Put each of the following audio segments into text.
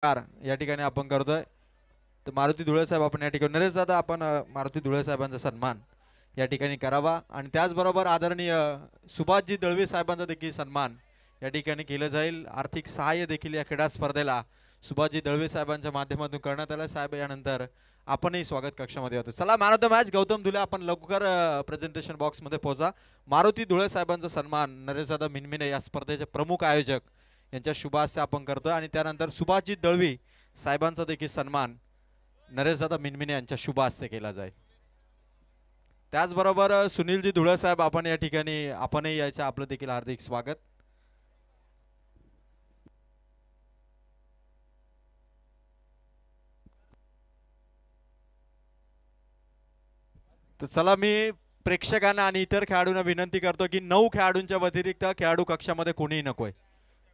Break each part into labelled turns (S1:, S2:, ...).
S1: या ठिकाणी आपण करतोय. तर मारुती धुळे साहेब आपण या ठिकाणी नरेश दादा आपण मारुती धुळे साहेबांचा सन्मान या ठिकाणी करावा आणि त्याचबरोबर आदरणीय सुभाषजी दळवी साहेबांचा देखील सन्मान या ठिकाणी केलं जाईल. आर्थिक सहाय्य देखील या क्रीडा स्पर्धेला सुभाषजी दळवी साहेबांच्या माध्यमातून करण्यात आलं. साहेब यानंतर आपणही स्वागत कक्षामध्ये होतो. चला man of the match Gautam Dhule आपण लवकर प्रेझेंटेशन बॉक्समध्ये पोहोचा. मारुती धुळे साहेबांचा सन्मान नरेशदादा मिनमिने या स्पर्धेचे प्रमुख आयोजक यांच्या शुभ हस्ते आपण करतोय आणि त्यानंतर सुभाषजी दळवी साहेबांचा देखील सन्मान नरेशदादा मिनमिने यांच्या शुभ हस्ते केला जाईल. त्याचबरोबर सुनीलजी धुळे साहेब आपण या ठिकाणी आपणही यायचं आपलं देखील हार्दिक स्वागत. तर चला मी प्रेक्षकांना आणि इतर खेळाडूंना विनंती करतो की 9 खेळाडूंच्या व्यतिरिक्त खेळाडू कक्षामध्ये कोणीही नकोय.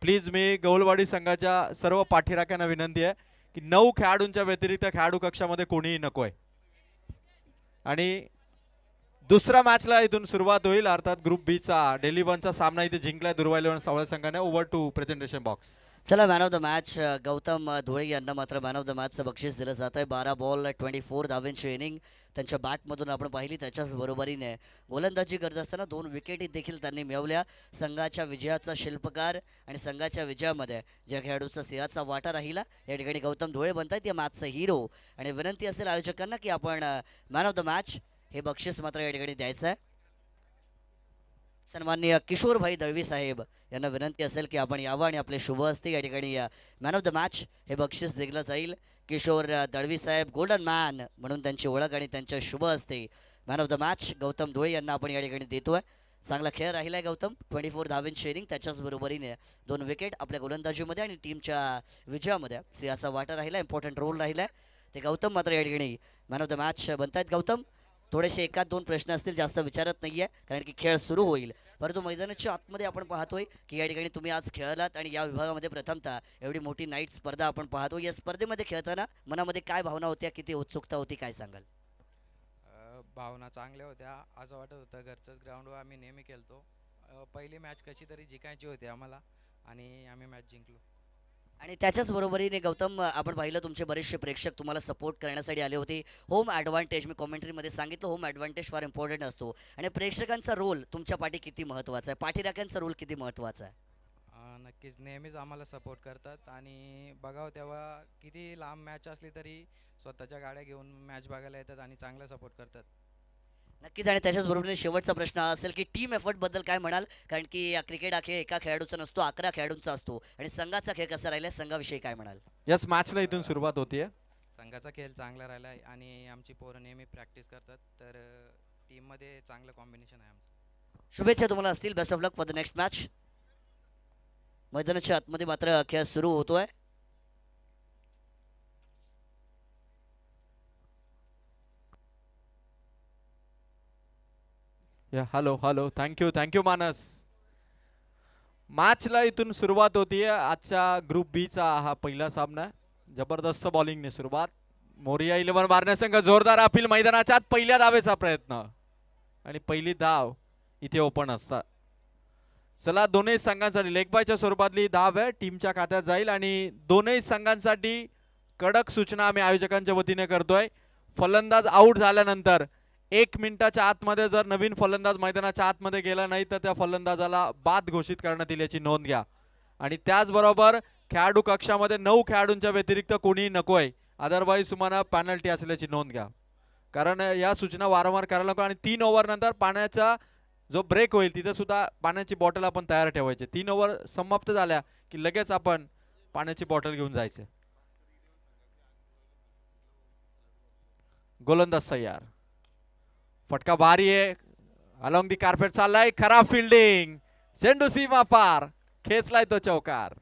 S1: प्लीज मी गौलवाडी संघाच्या सर्व पाठीराख्यांना विनंती आहे की 9 खेळाडूंच्या व्यतिरिक्त खेळाडू कक्षामध्ये कोणीही नकोय. आणि दुसऱ्या मॅचला इथून सुरुवात होईल. अर्थात ग्रुप बी चा डेली वनचा सामना इथे जिंकलाय दुर्वा 11 सावळे संघाने. Over to presentation box.
S2: चला man of the match Gautam Dhule यांना मात्र मॅन ऑफ द मॅचचं बक्षीस दिलं जात आहे. 12 बॉल 24 धावांची इनिंग त्यांच्या बॅटमधून आपण पाहिली. त्याच्याच बरोबरीने गोलंदाजी करत असताना 2 विकेटी देखील त्यांनी मिळवल्या. संघाच्या विजयाचा शिल्पकार आणि संघाच्या विजयामध्ये ज्या खेळाडूचा सिंहाचा वाटा राहिला या ठिकाणी गौतम धुळे बनतायत या मॅचचा हिरो. आणि विनंती असेल आयोजकांना की आपण मॅन ऑफ द मॅच हे बक्षीस मात्र या ठिकाणी द्यायचं आहे. सन्माननीय किशोरभाई दळवी साहेब यांना विनंती असेल की आपण यावं आणि आपले शुभ हस्ते या ठिकाणी मॅन ऑफ द मॅच हे बक्षीस दिलं जाईल. किशोर दळवी साहेब गोल्डन मॅन म्हणून त्यांची ओळख आणि त्यांच्या शुभ हस्ते man of the match Gautam Dhule यांना आपण या ठिकाणी देतोय. चांगला खेळ राहिलाय गौतम. 24 धावांची इनिंग त्याच्याच बरोबरीने 2 विकेट आपल्या गोलंदाजीमध्ये आणि टीमच्या विजयामध्ये सिंहाचा वाटा राहिला. इम्पॉर्टंट रोल राहिलाय. ते गौतम मात्र या ठिकाणी मॅन ऑफ द मॅच बनतायत. गौतम थोडेसे एकाच 2 प्रश्न असतील, जास्त विचारत नाहीये कारण की खेळ सुरू होईल. परंतु मैदानाच्या आतमध्ये आपण पाहतोय की या ठिकाणी तुम्ही आज खेळलात आणि या विभागामध्ये प्रथमतः एवढी मोठी नाईट स्पर्धा आपण पाहतो. या स्पर्धेमध्ये खेळताना मनामध्ये काय भावना होत्या, किती उत्सुकता होती, काय सांगाल?
S3: भावना चांगल्या होत्या. असं वाटत होतं घरच्याच ग्राउंडवर आम्ही नेहमी खेळतो. पहिली मॅच कशी तरी जिंकायची होती आम्हाला आणि आम्ही मॅच जिंकलो.
S2: आणि त्याच्याच बरोबरीने गौतम आपण पाहिलं तुमचे बरेचसे प्रेक्षक तुम्हाला सपोर्ट करण्यासाठी आले होते. होम ॲडव्हान्टेज मी कॉमेंट्रीमध्ये सांगितलं, होम ॲडव्हान्टेज फार इम्पॉर्टंट असतो आणि प्रेक्षकांचा रोल तुमच्या पाठी किती महत्त्वाचा आहे, पाठीराख्यांचा रोल किती महत्त्वाचा आहे?
S3: नक्कीच नेहमीच आम्हाला सपोर्ट करतात आणि बघावं तेव्हा किती लांब मॅच असली तरी स्वतःच्या गाड्या घेऊन मॅच बघायला येतात आणि चांगला सपोर्ट करतात.
S2: नक्कीच. आणि त्याच्याच बरोबरीने शेवटचा प्रश्न हा असेल की टीम एफर्ट बद्दल काय म्हणाल? कारण की क्रिकेट हा खेळ एका खेळाडूचा नसतो, 11 खेळाडूंचा असतो आणि संघाचा खेळ कसा राहिला, संघाविषयी काय म्हणाल?
S1: यस मॅचला इथून सुरुवात होतीये.
S3: संघाचा खेळ चांगला राहिला आहे आणि आमची पोरं नेहमी प्रॅक्टिस करतात. तर टीममध्ये चांगलं कॉम्बिनेशन आहे आमचं.
S2: शुभेच्छा तुम्हाला असतील. Best of luck for the next match. मैदानाच्या आतमध्ये मात्र खेळ सुरू होतोय.
S1: हॅलो हॅलो थँक्यू मानस. मॅचला इथून सुरुवात होतीये. आजच्या ग्रुप बी चा हा पहिला सामना. जबरदस्त बॉलिंगने सुरुवात. मोरिया 11 मारण्यासंघ जोरदार अपील. मैदानाच्या आत पहिल्या धावेचा प्रयत्न आणि पहिली धाव इथे ओपन असतात. चला दोन्ही संघांसाठी लेग बायच्या स्वरूपातली धाव आहे, टीमच्या खात्यात जाईल आणि दोन्ही संघांसाठी कडक सूचना आम्ही आयोजकांच्या वतीने करतोय. फलंदाज आऊट झाल्यानंतर 1 मिनिटाच्या आतमध्ये जर नवीन फलंदाज मैदानाच्या आतमध्ये गेला नाही तर त्या फलंदाजाला बाद घोषित करण्यात येईल याची नोंद घ्या. आणि त्याचबरोबर खेळाडू कक्षामध्ये 9 खेळाडूंच्या व्यतिरिक्त कोणीही नकोय, अदरवाईज तुम्हाला पेनल्टी असल्याची नोंद घ्या. कारण या सूचना वारंवार करायला नको. आणि 3 ओव्हर नंतर पाण्याचा जो ब्रेक होईल तिथे सुद्धा पाण्याची बॉटल आपण तयार ठेवायची. 3 ओव्हर समाप्त झाल्या की लगेच आपण पाण्याची बॉटल घेऊन जायचे. गोलंदाज तयार. फटका भारी आहे. अलॉंग दी कार्पेट चाललाय. खराब फिल्डिंग. चेंडू सीमा पार. खेचलाय तो चौकार.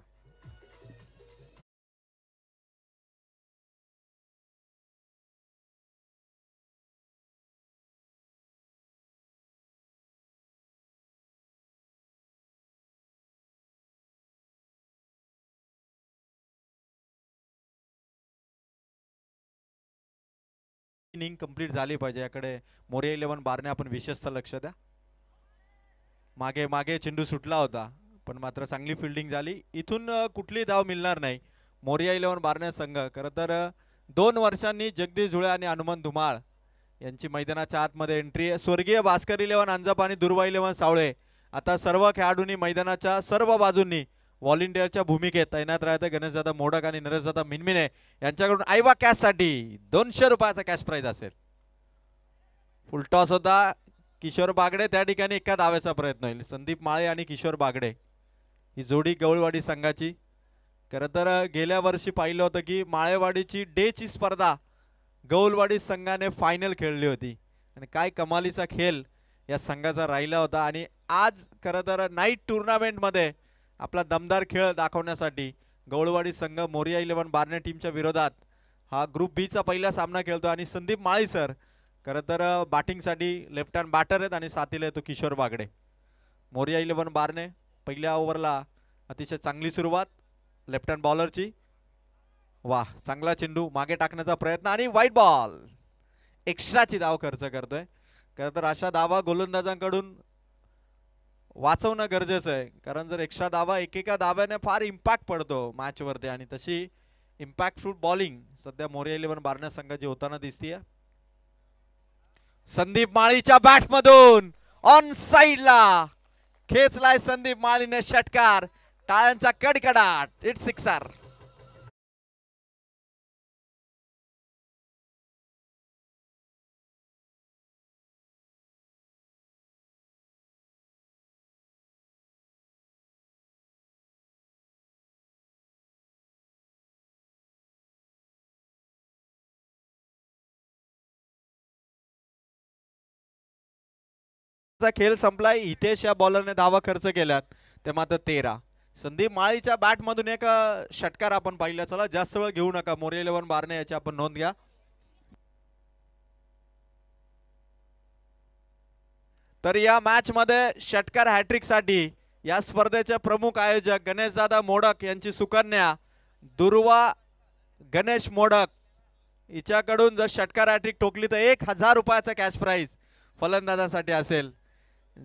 S1: इनिंग कंप्लीट झाली पाहिजे याकडे मोरिया 11 बारने आपण विशेषतः लक्ष द्या. मागे मागे चेंडू सुटला होता पण मात्र चांगली फिल्डिंग झाली. इथून कुठली धाव मिळणार नाही. मोरिया 11 बारणे संघ. खरं तर 2 वर्षांनी जगदीश झुळे आणि हनुमान धुमाळ यांची मैदानाच्या आतमध्ये एंट्री आहे. स्वर्गीय भास्कर 11 अंजप आणि दुर्वा 11 सावळे आता सर्व खेळाडूंनी मैदानाच्या सर्व बाजूंनी व्हॉलेंटिअरच्या भूमिकेत तैनात राहते. गणेशदादा मोडक आणि नरेशदादा मिनमिने यांच्याकडून आयवा कॅश साठी 200 रुपयाचा कॅश प्राइज असेल. फुलटॉस होता. किशोर बागडे त्या ठिकाणी एका धावेचा प्रयत्न होईल. संदीप माळे आणि किशोर बागडे ही जोडी गवळवाडी संघाची. खरं तर गेल्या वर्षी पाहिलं होतं की माळेवाडीची डेची स्पर्धा गौलवाडी संघाने फायनल खेळली होती आणि काय कमालीचा खेळ या संघाचा राहिला होता. आणि आज खरं तर नाईट टुर्नामेंटमध्ये आपला दमदार खेळ दाखवण्यासाठी गौळवाडी संघ मोरिया 11 बारणे टीमच्या विरोधात हा ग्रुप बी चा पहिला सामना खेळतो. आणि संदीप माळी सर खरं तर बॅटिंगसाठी लेफ्ट हँड बॅटर आहेत आणि साथीला येतो किशोर बागडे. मोरिया 11 बारणे पहिल्या ओव्हरला अतिशय चांगली सुरुवात लेफ्ट हँड बॉलरची. वाह, चांगला चेंडू मागे टाकण्याचा प्रयत्न आणि व्हाईट बॉल. एक्स्ट्राची धाव खर्च करतोय. खरं तर अशा धावा गोलंदाजांकडून वाचवणं गरजेचं आहे, कारण जर एक्स्ट्रा धावा एकेका धाव्याने फार इम्पॅक्ट पडतो मॅचवरती आणि तशी इम्पॅक्टफुल बॉलिंग सध्या मोरिया 11 बारणे संघाची होताना दिसतीये. संदीप माळीच्या बॅट मधून ऑन साइडला खेचलाय संदीप माळीने षटकार. टाळ्यांचा कडकडाट. It's sixer. खेळ संपलाय. हितेश या बॉलरने धावा खर्च केल्यात ते मात्र 13. संदीप माळीच्या बॅट मधून एक षटकार आपण पाहिला. चला जास्त वेळ घेऊ नका. मोरिया 11 बारणे याची आपण नोंद घ्या. तर या मॅच मध्ये षटकार हॅट्रिक साठी या स्पर्धेचे प्रमुख आयोजक गणेशदादा मोडक यांची सुकन्या दुर्वा गणेश मोडक हिच्याकडून जर षटकार हॅट्रिक ठोकली तर 1000 रुपयाचा कॅश प्राइज फलंदाजांसाठी असेल.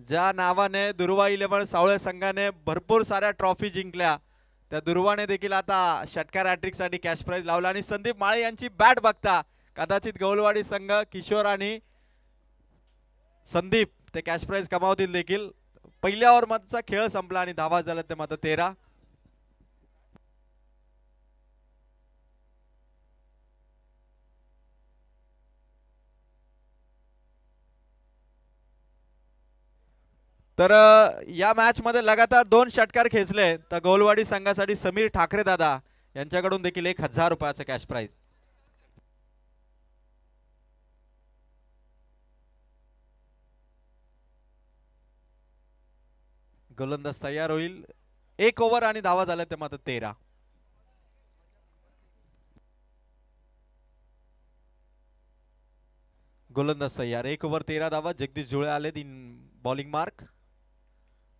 S1: ज्या नावाने दुर्वा 11 सावळे संघाने भरपूर साऱ्या ट्रॉफी जिंकल्या त्या दुर्वाने देखील आता षटकार हॅट्रिक साठी कॅश प्राइज लावला. आणि संदीप माळे यांची बॅट बघता कदाचित गौलवाडी संघ किशोर आणि संदीप ते कॅश प्राइज कमावतील देखील. पहिल्या ओव्हर मधचा खेळ संपला आणि धावा झाला ते मात्र 13. तर या मॅच मध्ये लगातार 2 षटकार खेचले तर गौलवाडी संघासाठी समीर ठाकरे दादा यांच्याकडून देखील 1000 रुपयाचा कॅश प्राइज. गोलंदाज तयार होईल. 1 ओव्हर आणि धावा झाल्या ते मात्र 13. गोलंदाज तयार. 1 ओव्हर 13 धावा. जगदीश झुळे आले 3 बॉलिंग मार्क.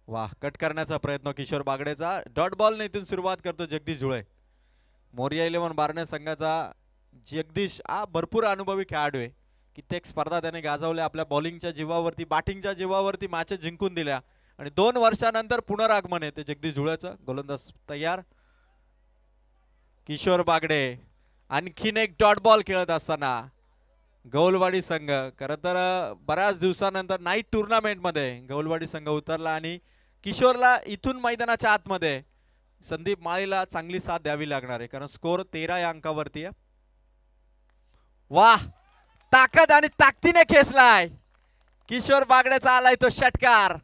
S1: वाह, कट करण्याचा प्रयत्न किशोर बागडेचा. डॉट बॉल ने इथून सुरुवात करतो जगदीश झुळे. मोरिया 11 बारणे संघाचा जगदीश हा भरपूर अनुभवी खेळाडू आहे. कित्येक स्पर्धा त्याने गाजवल्या. आपल्या बॉलिंगच्या जीवावरती बॅटिंगच्या जीवावरती मॅचेस जिंकून दिल्या आणि 2 वर्षानंतर पुनरागमन आहे ते जगदीश झुळेचं. गोलंदाज तयार. किशोर बागडे आणखीन एक डॉट बॉल खेळत असताना गौलवाडी संघ खरं तर बऱ्याच दिवसानंतर नाईट टुर्नामेंट मध्ये गौलवाडी संघ उतरला आणि किशोरला इथून मैदानाच्या आतमध्ये संदीप माळीला चांगली साथ द्यावी लागणार आहे, कारण स्कोर 13 या अंकावरती आहे. वाह, ताकद आणि ताकदीने खेचलाय किशोर बागड्याचा आलाय तो षटकार.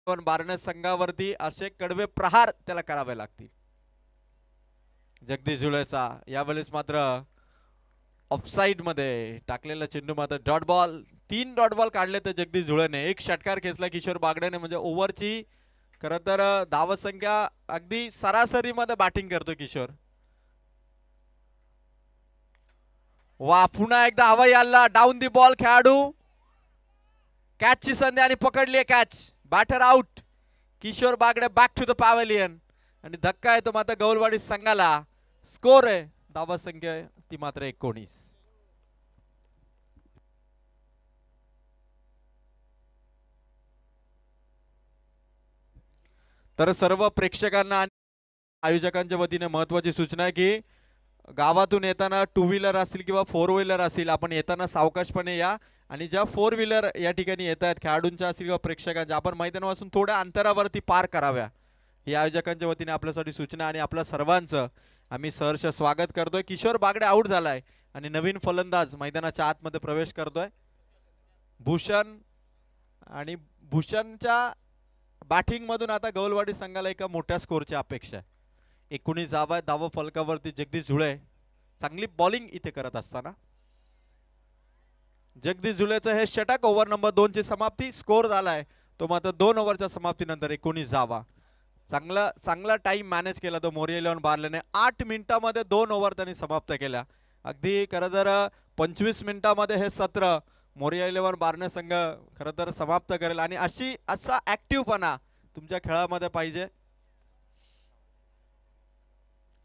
S1: पण बारणे संघावरती असे कडवे प्रहार त्याला करावे लागतील. जगदीश झुळेचा यावेळेस मात्र ऑफसाइड मध्ये टाकलेला चेंडू मात्र डॉट बॉल. 3 डॉट बॉल काढले तर जगदीश झुळेने. 1 षटकार खेचला किशोर बागडेने. म्हणजे ओव्हरची खरं तर धावसंख्या अगदी सरासरी मध्ये बॅटिंग करतो किशोर. वा, पुन्हा एकदा हवाई हल्ला. डाऊन दी बॉल खेळाडू. कॅचची संधी आणि पकडली catch. Batter out. Kishor Bagde back to the pavilion आणि धक्का आहे तो मात्र गौलवाडी संघाला. स्कोर आहे धावा संख्या आहे ती मात्र 19. तर सर्व प्रेक्षकांना आणि आयोजकांच्या वतीने महत्वाची सूचना आहे की गावातून येताना टू व्हीलर असतील किंवा फोर व्हीलर असतील आपण येताना सावकाशपणे या. आणि ज्या फोर व्हीलर या ठिकाणी येत आहेत खेळाडूंच्या असतील किंवा प्रेक्षकांच्या आपण मैदानापासून थोड्या अंतरावरती पार कराव्या ही आयोजकांच्या वतीने आपल्यासाठी सूचना. आणि आपल्या सर्वांचं आम्ही सहर्ष स्वागत करतोय. किशोर बागडे आऊट झालाय आणि नवीन फलंदाज मैदानाच्या आतमध्ये प्रवेश करतोय भूषण. आणि भूषणच्या बॅटिंग मधून आता गौलवाडी संघाला एका मोठ्या स्कोरची अपेक्षा आहे. 19 धावा धावा फलकावरती जगदीश झुळे चांगली बॉलिंग इथे करत असताना जगदीश झुलेचं हे षटक. ओव्हर नंबर 2 ची समाप्ती. स्कोर झालाय तो मात्र 2 ओव्हरच्या समाप्तीनंतर 19 धावा. चांगला टाइम मॅनेज केला तो मोरिया इलेव्हन बार्लेने. 8 मिनिटांमध्ये 2 ओव्हर त्यांनी समाप्त केल्या. अगदी खरं तर 25 मिनिटांमध्ये हे सत्र मोरिया इलेव्हन बार्ले संघ खरं तर समाप्त करेल. आणि असा ऍक्टिव्हपणा तुमच्या खेळामध्ये पाहिजे.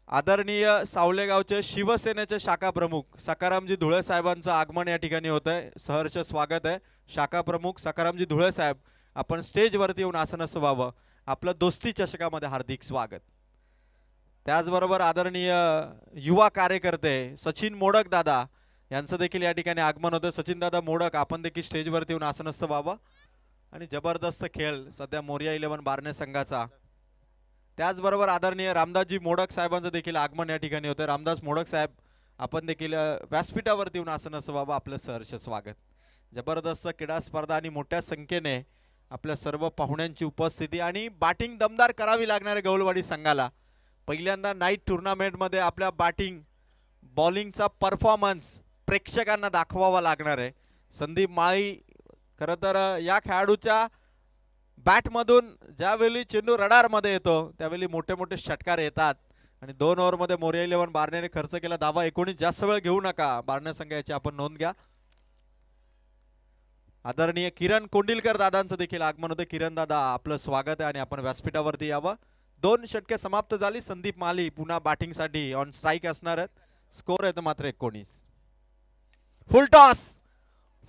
S1: आदरणीय सावलेगावचे शिवसेनेचे शाखा प्रमुख सकारामजी धुळे साहेबांचं आगमन या ठिकाणी होत आहे. सहर्ष स्वागत आहे. शाखा प्रमुख सकारामजी धुळे साहेब आपण स्टेजवरती येऊन आसनस्थ व्हावं. आपलं दोस्ती चषकामध्ये हार्दिक स्वागत. त्याचबरोबर आदरणीय युवा कार्यकर्ते सचिन मोडक दादा यांचं देखील या ठिकाणी आगमन होतं. सचिन दादा मोडक आपण देखील स्टेजवरती येऊन आसनस्थ व्हावं. आणि जबरदस्त खेळ सध्या मोरिया इलेव्हन बार्ले संघाचा. त्याचबरोबर आदरणीय रामदासजी मोडक साहेबांचं देखील आगमन या ठिकाणी होतं. रामदास मोडक साहेब आपण देखील व्यासपीठावरती येऊन आसनस्थ व्हावं. आपलं सहर्ष स्वागत. जबरदस्त क्रीडा स्पर्धा आणि मोठ्या संख्येने आपल्या सर्व पाहुण्यांची उपस्थिती आणि बॅटिंग दमदार करावी लागणारे गौलवाडी संघाला. पहिल्यांदा नाईट टुर्नामेंटमध्ये आपल्या बॅटिंग बॉलिंगचा परफॉर्मन्स प्रेक्षकांना दाखवावा लागणार आहे. संदीप माळी खरं तर या खेळाडूच्या बॅटमधून ज्यावेळी चेंडू रडारमध्ये येतो त्यावेळी मोठे मोठे षटकार येतात. आणि 2 ओव्हरमध्ये मोरिया इलेव्हन बार्लेने खर्च केला धावा 19. जास्त वेळ घेऊ नका बार्ले संघ याची आपण नोंद घ्या. आदरणीय किरण कोंडिलकर दादांचं देखील आगमन होतं. किरण दादा आपलं स्वागत आहे आणि आपण व्यासपीठावरती यावं. 2 षटके समाप्त झाली. संदीप माली पुन्हा बॅटिंगसाठी ऑन स्ट्राईक असणार आहेत. स्कोर आहे मात्र 19. फुल टॉस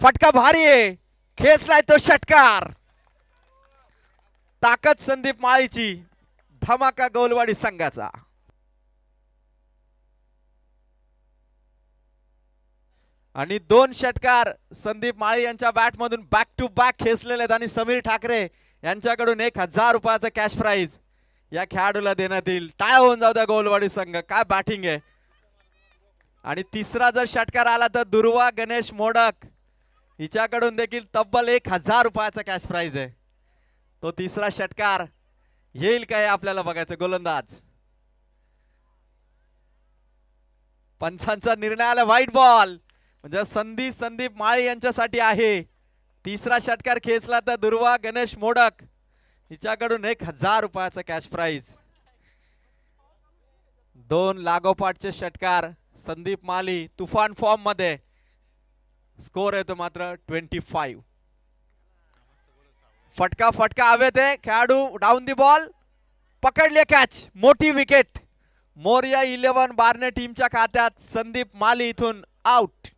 S1: फटका भारी आहे. खेचलाय तो षटकार. ताकद संदीप माळीची. धमाका गौलवाडी संघाचा. आणि 2 षटकार संदीप माळी यांच्या बॅटमधून बॅक टू बॅक खेचलेले आहेत. आणि समीर ठाकरे यांच्याकडून 1000 रुपयाचं कॅश प्राइज या खेळाडूला देण्यात येईल. टाळ्या होऊन जाऊ द्या गौलवाडी संघ. काय बॅटिंग आहे. आणि तिसरा जर षटकार आला तर दुर्वा गणेश मोडक हिच्याकडून देखील तब्बल 1000 रुपयाचा कॅश प्राइज आहे. तो तिसरा षटकार येईल काय आपल्याला बघायचं. गोलंदाज पंचांचा निर्णय आला. व्हाईट बॉल म्हणजे संदीप माळी यांच्यासाठी आहे. तिसरा षटकार खेचला तर दुर्वा गणेश मोडक हिच्याकडून 1000 रुपयाचा कॅश प्राइज. 2 लागोपाठचे षटकार संदीप माली तुफान फॉर्म मध्ये. स्कोर येतो मात्र 25. फटका हवेत आहे. खेळाडू डाऊन दी बॉल पकडले कॅच. मोठी विकेट मोरिया इलेव्हन बार्ले टीमच्या खात्यात. संदीप माली इथून आउट.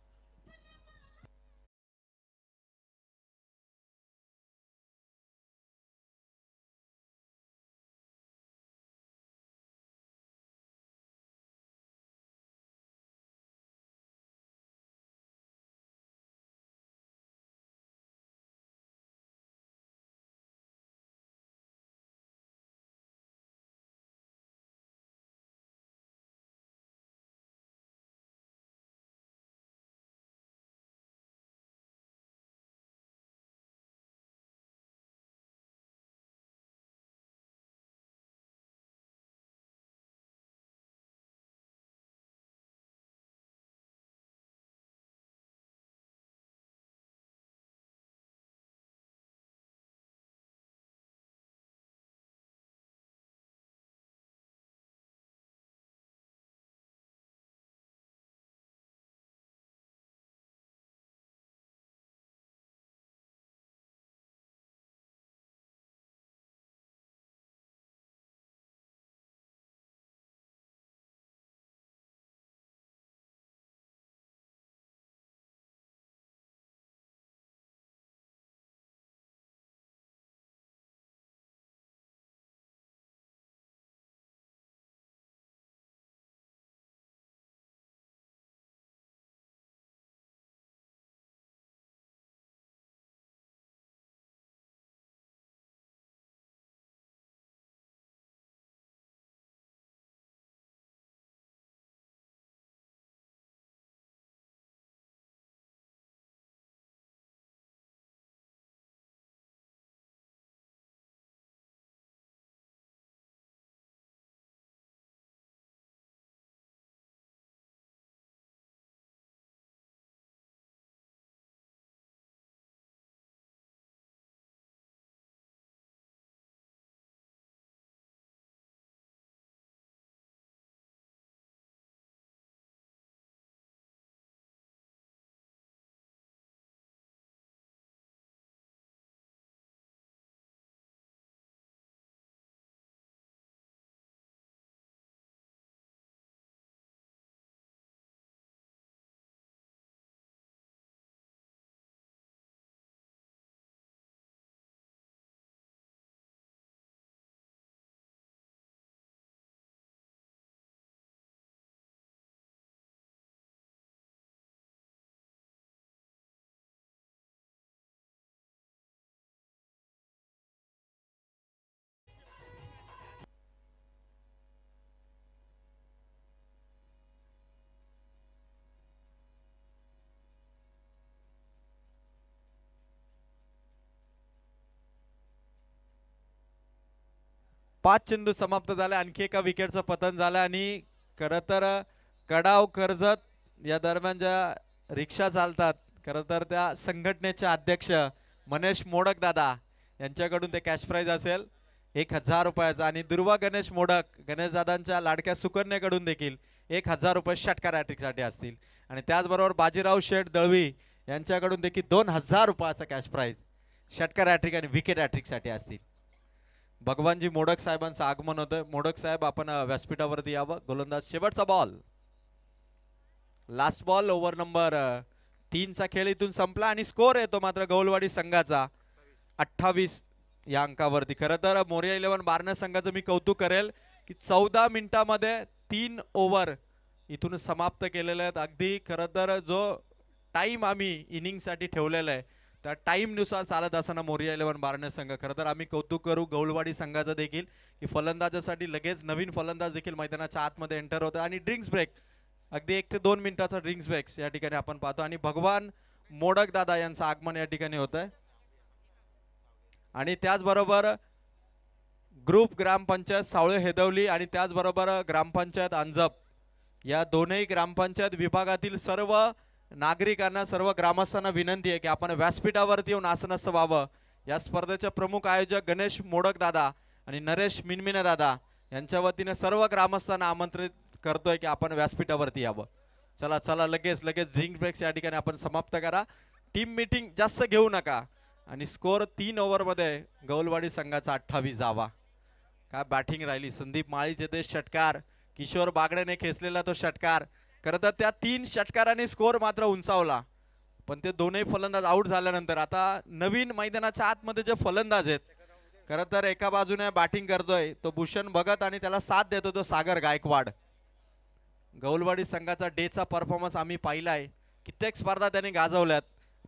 S1: 5 चेंडू समाप्त झाले. आणखी एका विकेटचं पतन झालं आणि खरं तर कडाव कर्जत या दरम्यान ज्या रिक्षा चालतात खरं तर त्या संघटनेचे अध्यक्ष मनेश मोडक दादा यांच्याकडून ते कॅश प्राइज असेल 1000 रुपयाचा. आणि दुर्वा गणेश मोडक गणेश दादांच्या लाडक्या सुकन्याकडून देखील 1000 रुपये षटकार हॅट्रिकसाठी असतील. आणि त्याचबरोबर बाजीराव शेठ दळवी यांच्याकडून देखील 2000 रुपयाचा कॅश प्राइज षटकार हॅट्रिक आणि विकेट हॅट्रिकसाठी असतील. भगवानजी मोडक साहेबांचं आगमन होतं. मोडक साहेब आपण व्यासपीठावरती यावं. गोलंदाज शेवटचा ball, last ball, over number 3 चा खेळ इथून संपला आणि स्कोर येतो मात्र गौलवाडी संघाचा 28 या अंकावरती. खरं तर मोरया 11 बारणा संघाचं मी कौतुक करेल की 14 मिनिटांमध्ये 3 ओव्हर इथून समाप्त केलेले आहेत. अगदी खरं तर जो टाइम आम्ही इनिंगसाठी ठेवलेला आहे त्या टाईमनुसार चालत असताना मोरया 11 बारणा संघ खरं तर आम्ही कौतुक करू गौलवाडी संघाचं देखील की फलंदाजासाठी लगेच नवीन फलंदाज देखील मैदानाच्या आतमध्ये एंटर होतं. आणि ड्रिंक्स ब्रेक अगदी 1 ते 2 मिनिटाचा ड्रिंक्स ब्रेक या ठिकाणी आपण पाहतो. आणि भगवान मोडक दादा यांचं आगमन या ठिकाणी होत आहे. आणि त्याचबरोबर ग्रुप ग्रामपंचायत सावळे हेदवली आणि त्याचबरोबर ग्रामपंचायत अंजप या दोनही ग्रामपंचायत विभागातील सर्व नागरिकांना सर्व ग्रामस्थांना विनंती आहे की आपण व्यासपीठावरती येऊन आसनस्थ व्हावं. या स्पर्धेचे प्रमुख आयोजक गणेश मोडक दादा आणि नरेश मिनमिने दादा यांच्या वतीने सर्व ग्रामस्थांना आमंत्रित करतोय की आपण व्यासपीठावरती यावं. चला चला लगेच ड्रिंक ब्रेक्स या ठिकाणी आपण समाप्त करा. टीम मीटिंग जास्त घेऊ नका. आणि स्कोर 3 ओव्हरमध्ये गौलवाडी संघाचा 28 धावा. काय बॅटिंग राहिली. संदीप माळीचे ते षटकार, किशोर बागडेने खेचलेला तो षटकार. खरं तर त्या 3 षटकारांनी स्कोर मात्र उंचावला. पण ते दोनही फलंदाज आउट झाल्यानंतर आता नवीन मैदानाच्या आतमध्ये जे फलंदाज आहेत खरं तर एका बाजूने बॅटिंग करतोय तो भूषण भगत आणि त्याला साथ देतो तो सागर गायकवाड. गौलवाडी संघाचा डेचा परफॉर्मन्स आम्ही पाहिलाय. कित्येक स्पर्धा त्यांनी गाजवल्यात.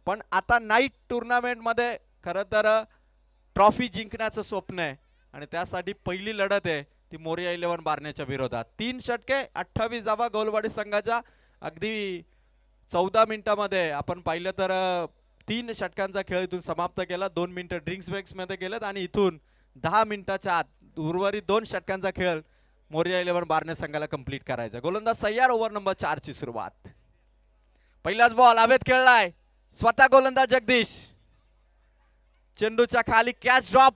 S1: पण आता नाईट टुर्नामेंटमध्ये खरं तर ट्रॉफी जिंकण्याचं स्वप्न आहे आणि त्यासाठी पहिली लढत आहे ती मोरया 11 बारण्याच्या विरोधात. 3 षटके 28 धावा गौलवाडी संघाच्या. अगदी 14 मिनिटांमध्ये आपण पाहिलं तर 3 षटकांचा खेळ इथून समाप्त केला. 2 मिनिटं ड्रिंक्स ब्रेक्स मध्ये गेलेत आणि इथून 10 मिनिटाच्या आत उर्वरित 2 षटकांचा खेळ मोरया 11 बारणे संघाला कंप्लीट करायचा. गोलंदाज तयार. ओव्हर नंबर 4 ची सुरुवात. पहिलाच बॉल हवेत खेळलाय. स्वतः गोलंदाज जगदीश. चेंडूच्या खाली कॅच ड्रॉप.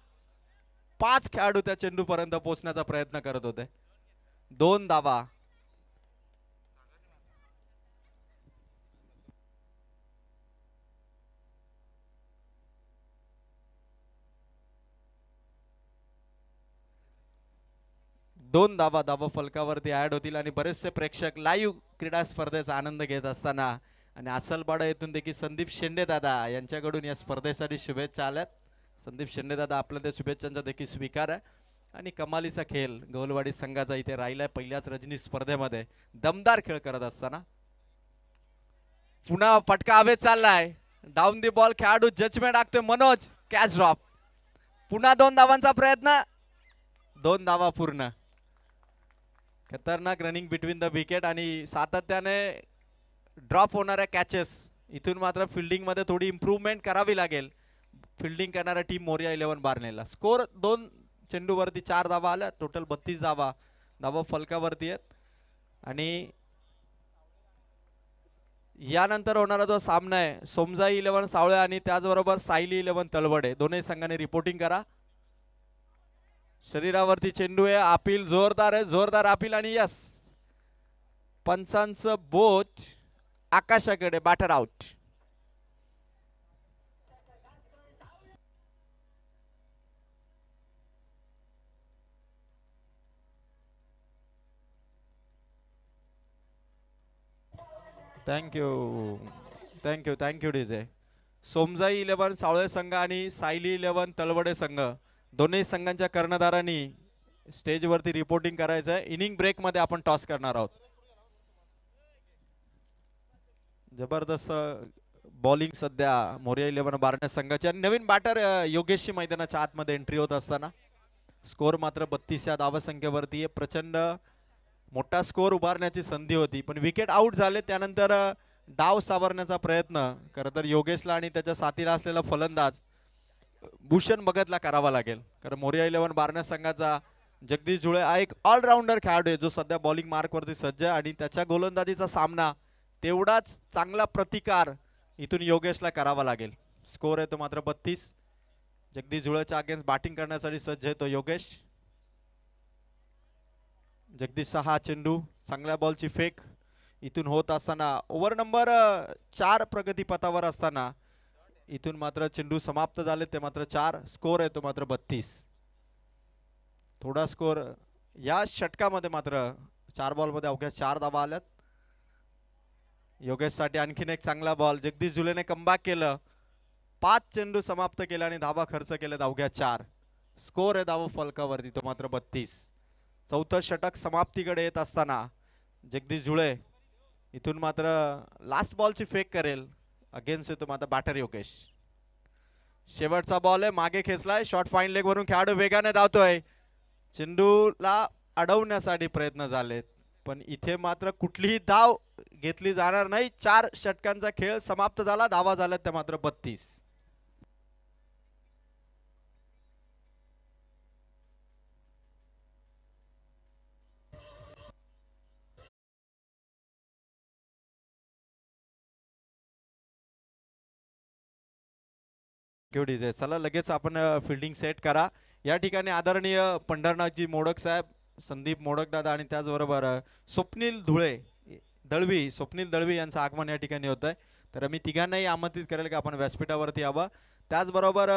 S1: 5 खेळाडू त्या चेंडू पर्यंत पोहोचण्याचा प्रयत्न करत होते. 2 धावा. धावा फलकावरती ऍड होतील आणि बरेचसे प्रेक्षक लाईव्ह क्रीडा स्पर्धेचा आनंद घेत असताना आणि असलबाडा येथून देखील संदीप शेंडे दादा यांच्याकडून या स्पर्धेसाठी शुभेच्छा आल्यात. संदीप शेंडे दादा आपल्या त्या शुभेच्छांचा देखील स्वीकार आहे. आणि कमालीचा खेळ गौलवाडी संघाचा इथे राहिलाय पहिल्याच रजनी स्पर्धेमध्ये दमदार खेळ करत असताना. पुन्हा फटका हवेत चाललाय. डाऊन दी बॉल खेळाडू जजमेंट टाकतोय मनोज. Catch drop. पुन्हा 2 धावांचा प्रयत्न. 2 धावा पूर्ण. खतरनाक रनिंग बिटवीन द विकेट आणि सातत्याने ड्रॉप होणाऱ्या कॅचेस. इथून मात्र फिल्डिंग मध्ये थोडी इम्प्रूव्हमेंट करावी लागेल फिल्डिंग करणाऱ्या टीम मोरया 11 बारनेला. स्कोर 2 चेंडूवरती 4 धावा आल्या. टोटल 32 धावा फलकावरती आहेत. आणि यानंतर होणारा जो सामना आहे सोमजाई 11 सावळे आणि त्याचबरोबर सायली 11 तळवडे दोन्ही संघांनी रिपोर्टिंग करा. शरीरावरती चेंडू आहे. अपील जोरदार आहे. जोरदार अपील आणि यस पंचांचं बोट आकाशाकडे. Batter out. Thank you DJ. Somjai 11 Sawale संघ आणि सायली 11 तलवडे संघ दोन्ही संघांच्या कर्णधारांनी स्टेजवरती रिपोर्टिंग करायचं आहे. इनिंग ब्रेक मध्ये आपण टॉस करणार आहोत. जबरदस्त बॉलिंग सध्या मोरया 11 बारणे संघाची आणि नवीन बॅटर योगेशची मैदानाच्या आतमध्ये एंट्री होत असताना स्कोर मात्र 32 या धावसंख्येवरती आहे. प्रचंड मोठा स्कोर उभारण्याची संधी होती पण विकेट आउट झाले. त्यानंतर डाव सावरण्याचा प्रयत्न खरं तर योगेशला आणि त्याच्या साथीला असलेला फलंदाज भूषण भगतला करावा लागेल. कारण मोरया 11 बारणे संघाचा जगदीश जुळे हा एक ऑलराऊंडर खेळाडू आहे जो सध्या बॉलिंग मार्कवरती सज्ज आहे आणि त्याच्या गोलंदाजीचा सामना तेवढाच चांगला प्रतिकार इथून योगेशला करावा लागेल. स्कोर आहे तो मात्र 32. जगदीश जुळेच्या अगेन्स्ट बॅटिंग करण्यासाठी सज्ज आहे तो योगेश. जगदीशचा हा चेंडू चांगल्या बॉलची फेक इथून होत असताना ओव्हर नंबर 4 प्रगतीपथावर असताना इथून मात्र चेंडू समाप्त झाले ते मात्र 4. स्कोर आहे तो मात्र 32. थोडा स्कोर या षटकामध्ये मात्र 4 बॉलमध्ये अवघ्या 4 धावा आल्यात. योगेशसाठी आणखीन एक चांगला बॉल. जगदीश जुलेने कमबॅक केलं. 5 चेंडू समाप्त केला आणि धावा खर्च केलेत अवघ्या 4. स्कोर आहे धावा फलकावरती तो मात्र 32. चौथं षटक समाप्तीकडे येत असताना जगदीश जुळे इथून मात्र लास्ट बॉलची फेक करेल. अगेन्स्ट येतो मात्र बॅटर योगेश. शेवटचा बॉल आहे मागे खेचलाय. शॉर्ट फाईन लेग वरून खेळाडू वेगाने धावतोय. चेंडूला अडवण्यासाठी प्रयत्न झालेत पण इथे मात्र कुठलीही धाव घेतली जाणार नाही. 4 षटकांचा खेळ समाप्त झाला. धावा झाल्यात त्या मात्र 32. चला लगेच आपण फिल्डिंग सेट करा. या ठिकाणी आदरणीय पंढरनाथजी मोडक साहेब, संदीप मोडक दादा आणि त्याचबरोबर स्वप्नील स्वप्नील दळवी यांचं आगमन या ठिकाणी होत आहे. तर मी तिघांनाही आमंत्रित करेल की आपण व्यासपीठावरती यावं. त्याचबरोबर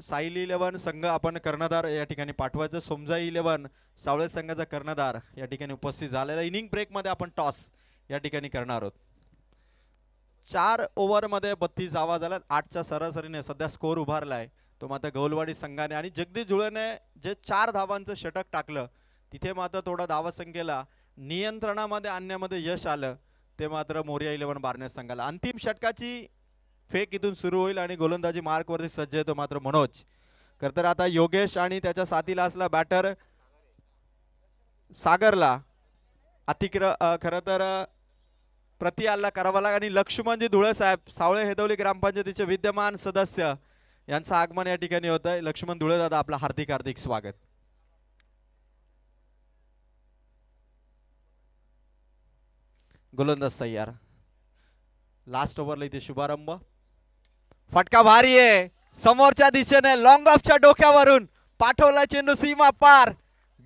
S1: सायली 11 संघ आपण कर्णधार या ठिकाणी पाठवायचं. सोमजाई 11 सावळे संघाचा कर्णधार या ठिकाणी उपस्थित झालेला. इनिंग ब्रेकमध्ये आपण टॉस या ठिकाणी करणार आहोत. 4 ओव्हरमध्ये 32 धावा झाल्यात. 8च्या सरासरीने सध्या स्कोर उभारलाय तो मात्र गौलवाडी संघाने. आणि जगदीश जुळेने जे 4 धावांचं षटक टाकलं तिथे मात्र थोडा धावसंख्येला नियंत्रणामध्ये आणण्यामध्ये यश आलं ते मात्र मोरिया 11 बारनेस संघाला. अंतिम षटकाची फेक इथून सुरू होईल आणि गोलंदाजी मार्कवरती सज्ज आहे तो मात्र मनोज. खरं तर आता योगेश आणि त्याच्या साथीला असला बॅटर सागरला खरं तर प्रति हल्ला करावा लागला. आणि लक्ष्मणजी धुळे साहेब सावळे हेदवली ग्रामपंचायतीचे विद्यमान सदस्य यांचं आगमन या ठिकाणी होत आहे. लक्ष्मण धुळे दादा आपलं हार्दिक हार्दिक स्वागत. गोलंदाज तयार. लास्ट ओव्हरला इथे शुभारंभ. फटका भारी आहे. समोरच्या दिशेने लॉंग ऑफच्या डोक्यावरून पाठवला चेंडू सीमा पार.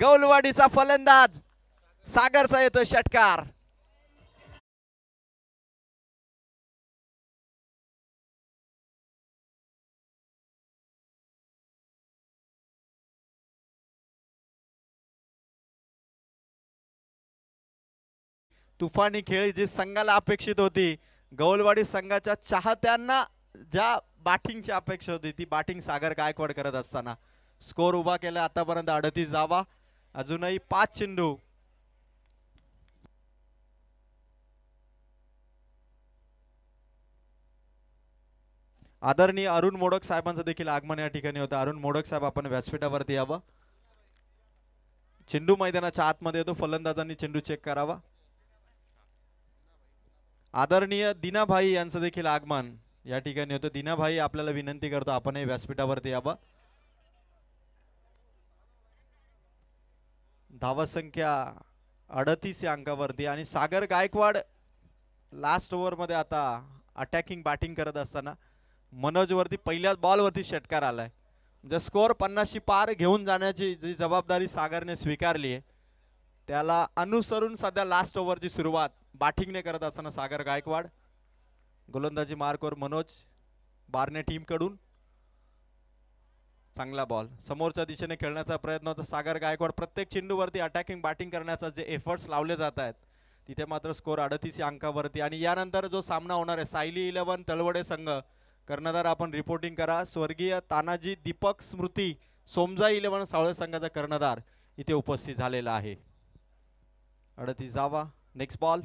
S1: गौलवाडीचा फलंदाज सागरचा येतो षटकार. तुफानी खेळी जी संघाला अपेक्षित होती. गौलवाडी संघाच्या चाहत्यांना ज्या बॅटिंगची अपेक्षा होती ती बॅटिंग सागर गायकवाड करत असताना स्कोर उभा केला आतापर्यंत 38 धावा. अजूनही 5 चेंडू. आदरणीय अरुण मोडक साहेबांचं देखील आगमन या ठिकाणी होतं. अरुण मोडक साहेब आपण व्यासपीठावरती यावं. चेंडू मैदानाच्या आतमध्ये येतो. फलंदाजांनी चेंडू चेक करावा. आदरणीय दीनाभाई यांचं देखील आगमन या ठिकाणी होतं. दीनाभाई आपल्याला विनंती करतो आपणही व्यासपीठावरती यावं. धावसंख्या 38 या अंकावरती आणि सागर गायकवाड लास्ट ओव्हरमध्ये आता अटॅकिंग बॅटिंग करत असताना मनोज वरती पहिल्याच बॉलवरती षटकार आलाय. म्हणजे स्कोर 50 पार घेऊन जाण्याची जी जबाबदारी सागरने स्वीकारली आहे त्याला अनुसरून सध्या लास्ट ओव्हरची सुरुवात बॅटिंगने करत असताना सागर गायकवाड. गोलंदाजी मार्कवर मनोज बारने टीम कडून. चांगला बॉल समोरच्या दिशेने खेळण्याचा प्रयत्न होता. सागर गायकवाड प्रत्येक चेंडूवरती अटॅकिंग बॅटिंग करण्याचा जे एफर्ट्स लावले जात आहेत तिथे मात्र स्कोर 38 या अंकावरती. आणि यानंतर जो सामना होणार आहे सायली 11 तळवडे संघ कर्णधार आपण रिपोर्टिंग करा. स्वर्गीय तानाजी दीपक स्मृती सोमजाई 11 सावळे संघाचा कर्णधार इथे उपस्थित झालेला आहे. 38 धावा. Next ball.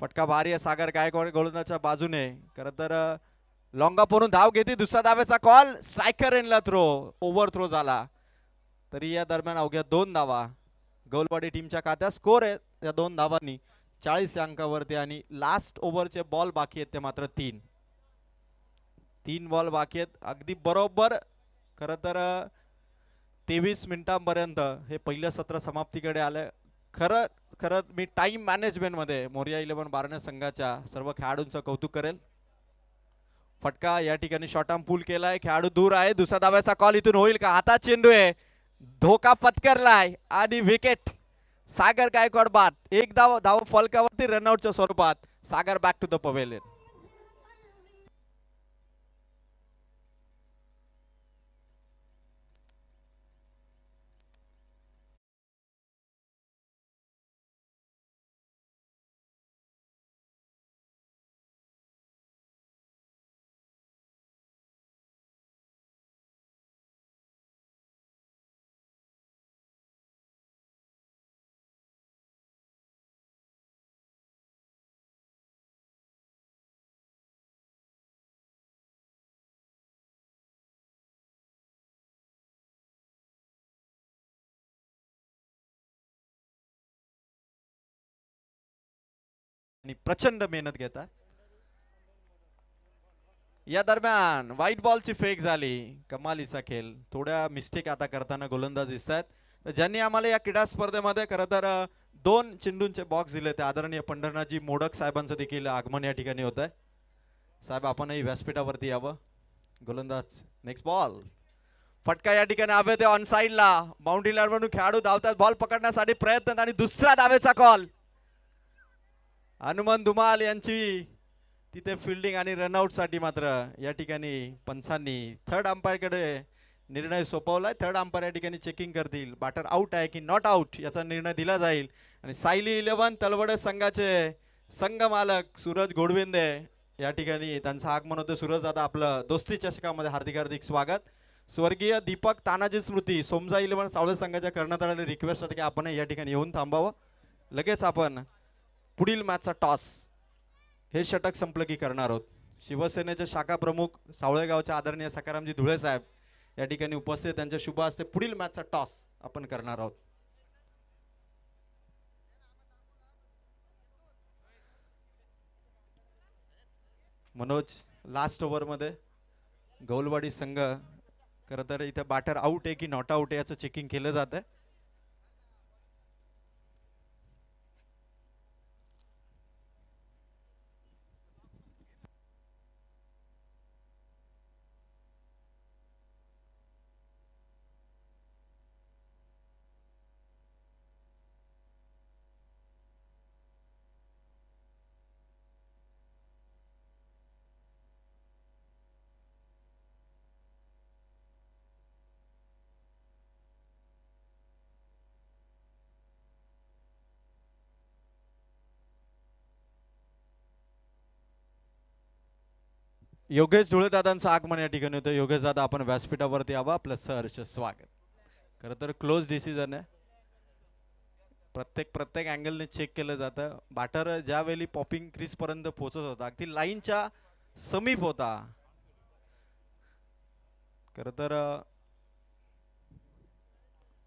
S1: फटका भारी आहे. सागर गायकवाड गोलंदाजाच्या बाजूने खरं तर लॉंग ऑफ वरून धाव घेते. दुसऱ्या धावेचा कॉल. स्ट्रायकर एंडला थ्रो. ओव्हर थ्रो झाला तरी या दरम्यान अवघ्या 2 धावा गौलवाडी टीमच्या खात्यात. स्कोर आहे या 2 धावांनी 40 या अंकावरती. आणि लास्ट ओव्हरचे बॉल बाकी आहेत ते मात्र 3 बॉल बाकी आहेत. अगदी बरोबर खरं तर 23 मिनिटांपर्यंत हे पहिलं सत्र समाप्तीकडे आलं. खरं खरं मी टाइम मॅनेजमेंटमध्ये मोरिया 11 बारणेर संघाच्या सर्व खेळाडूंचं कौतुक करेल. फटका या ठिकाणी शॉर्ट आर्म पूल केलाय, खेळाडू दूर आहे. दुसरा धावाचा कॉल इथून होईल का? हातात चेंडू आहे, धोका पत्करलाय आणि विकेट. सागर गायकवाड बाद. एक धाव फलकावरती रनआउटच्या स्वरूपात. सागर बॅक टू द पवेलियन. आणि प्रचंड मेहनत घेतात. या दरम्यान व्हाईट बॉलची फेक झाली. कमालीचा खेळ. थोड्या मिस्टेक आता करताना गोलंदाज दिसत आहेत. ज्यांनी आम्हाला या क्रीडा स्पर्धेमध्ये खरं तर 2 चेंडूंचे बॉक्स दिले ते आदरणीय पंढरनाथजी मोडक साहेबांचं देखील आगमन या ठिकाणी होत आहे. साहेब आपणही व्यासपीठावरती यावं. गोलंदाज नेक्स्ट बॉल. फटका या ठिकाणी हवे ते ऑन साइडला. बाउंड्री लाईनवरून खेळाडू धावतात बॉल पकडण्यासाठी प्रयत्न आणि दुसरा धावेचा कॉल. हनुमान धुमाल यांची तिथे फिल्डिंग आणि रनआउट साठी मात्र या ठिकाणी पंचांनी थर्ड अंपायरकडे निर्णय सोपवलाय. थर्ड अंपायर या ठिकाणी चेकिंग करतील बॅटर आउट आहे की नॉट आउट याचा निर्णय दिला जाईल. आणि सायली 11 तलवडे संघाचे संघ मालक सूरज गोडविंदे या ठिकाणी त्यांचं आगमन होतं. सूरज दादा आपलं दोस्ती चषकामध्ये हार्दिक हार्दिक स्वागत. स्वर्गीय दीपक तानाजी स्मृती सोमजा 11 सावळे संघाच्या करण्यात आलेली रिक्वेस्ट आहे की आपण या ठिकाणी येऊन थांबावं. लगेच आपण पुढील मॅचचा टॉस हे षटक संपलं की करणार आहोत. शिवसेनेचे शाखा प्रमुख सावळेगावचे आदरणीय सकारामजी धुळे साहेब या ठिकाणी उपस्थित. त्यांच्या शुभ हस्ते पुढील मॅचचा टॉस आपण करणार आहोत. मनोज लास्ट ओव्हर मध्ये गौलवाडी संघ खरं तर इथे बॅटर आउट आहे की नॉट आउट आहे याचं चेकिंग केलं जात आहे. योगेश धुळे दादांचं आगमन या ठिकाणी होतं. योगेश दादा आपण व्यासपीठावरती यावं. आपलं सहर्ष स्वागत. खरं तर क्लोज डिसिजन आहे. प्रत्येक अँगलने चेक केलं जातं. बॅटर ज्यावेळी पॉपिंग क्रीज पर्यंत पोहोचत होता अगदी लाईनच्या समीप होता. खरं तर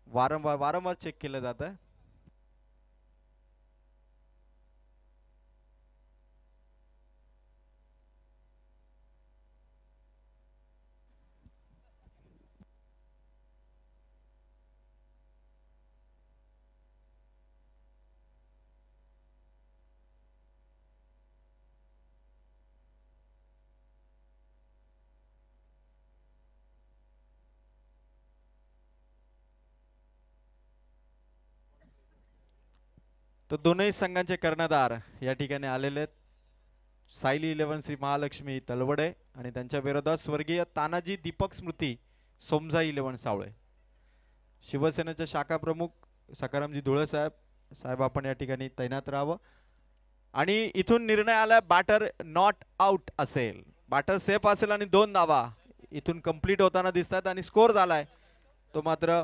S1: वारंवार चेक केलं जातं. तर दोनही संघांचे कर्णधार या ठिकाणी आलेले आहेत. सायली 11 श्री महालक्ष्मी तलवडे आणि त्यांच्या विरोधात स्वर्गीय तानाजी दीपक स्मृती सोमजा 11 सावळे. शिवसेनेचे शाखा प्रमुख सकारामजी धुळे साहेब आपण या ठिकाणी तैनात राहावं. आणि इथून निर्णय आला बॅटर नॉट आउट असेल. बॅटर सेफ असेल आणि 2 धावा इथून कंप्लीट होताना दिसतात आणि स्कोर झालाय तो मात्र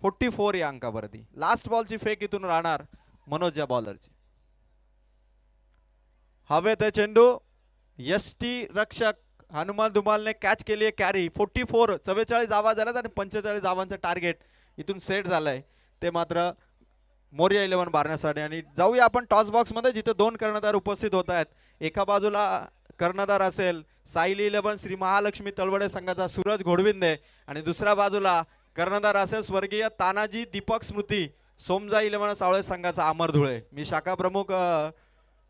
S1: 44 या अंकावरती. लास्ट बॉलची फेक इथून राहणार मनोज या बॉलरची. हवेत चेंडू. यष्टी रक्षक हनुमान धुमालने कॅच केली आहे कॅरी. 44 धावा झाल्यात आणि 45 धावांचं टार्गेट इथून सेट झालंय ते मात्र मोरिया 11 मारण्यासाठी. आणि जाऊया आपण टॉस बॉक्स मध्ये जिथे 2 कर्णधार उपस्थित होत आहेत. एका बाजूला कर्णधार असेल सायली 11 श्री महालक्ष्मी तळवडे संघाचा सूरज घोडविंदे आणि दुसऱ्या बाजूला कर्णधार असेल स्वर्गीय तानाजी दीपक स्मृती सोमजा 11 सावळे संघाचा अमर धुळे. मी शाखा प्रमुख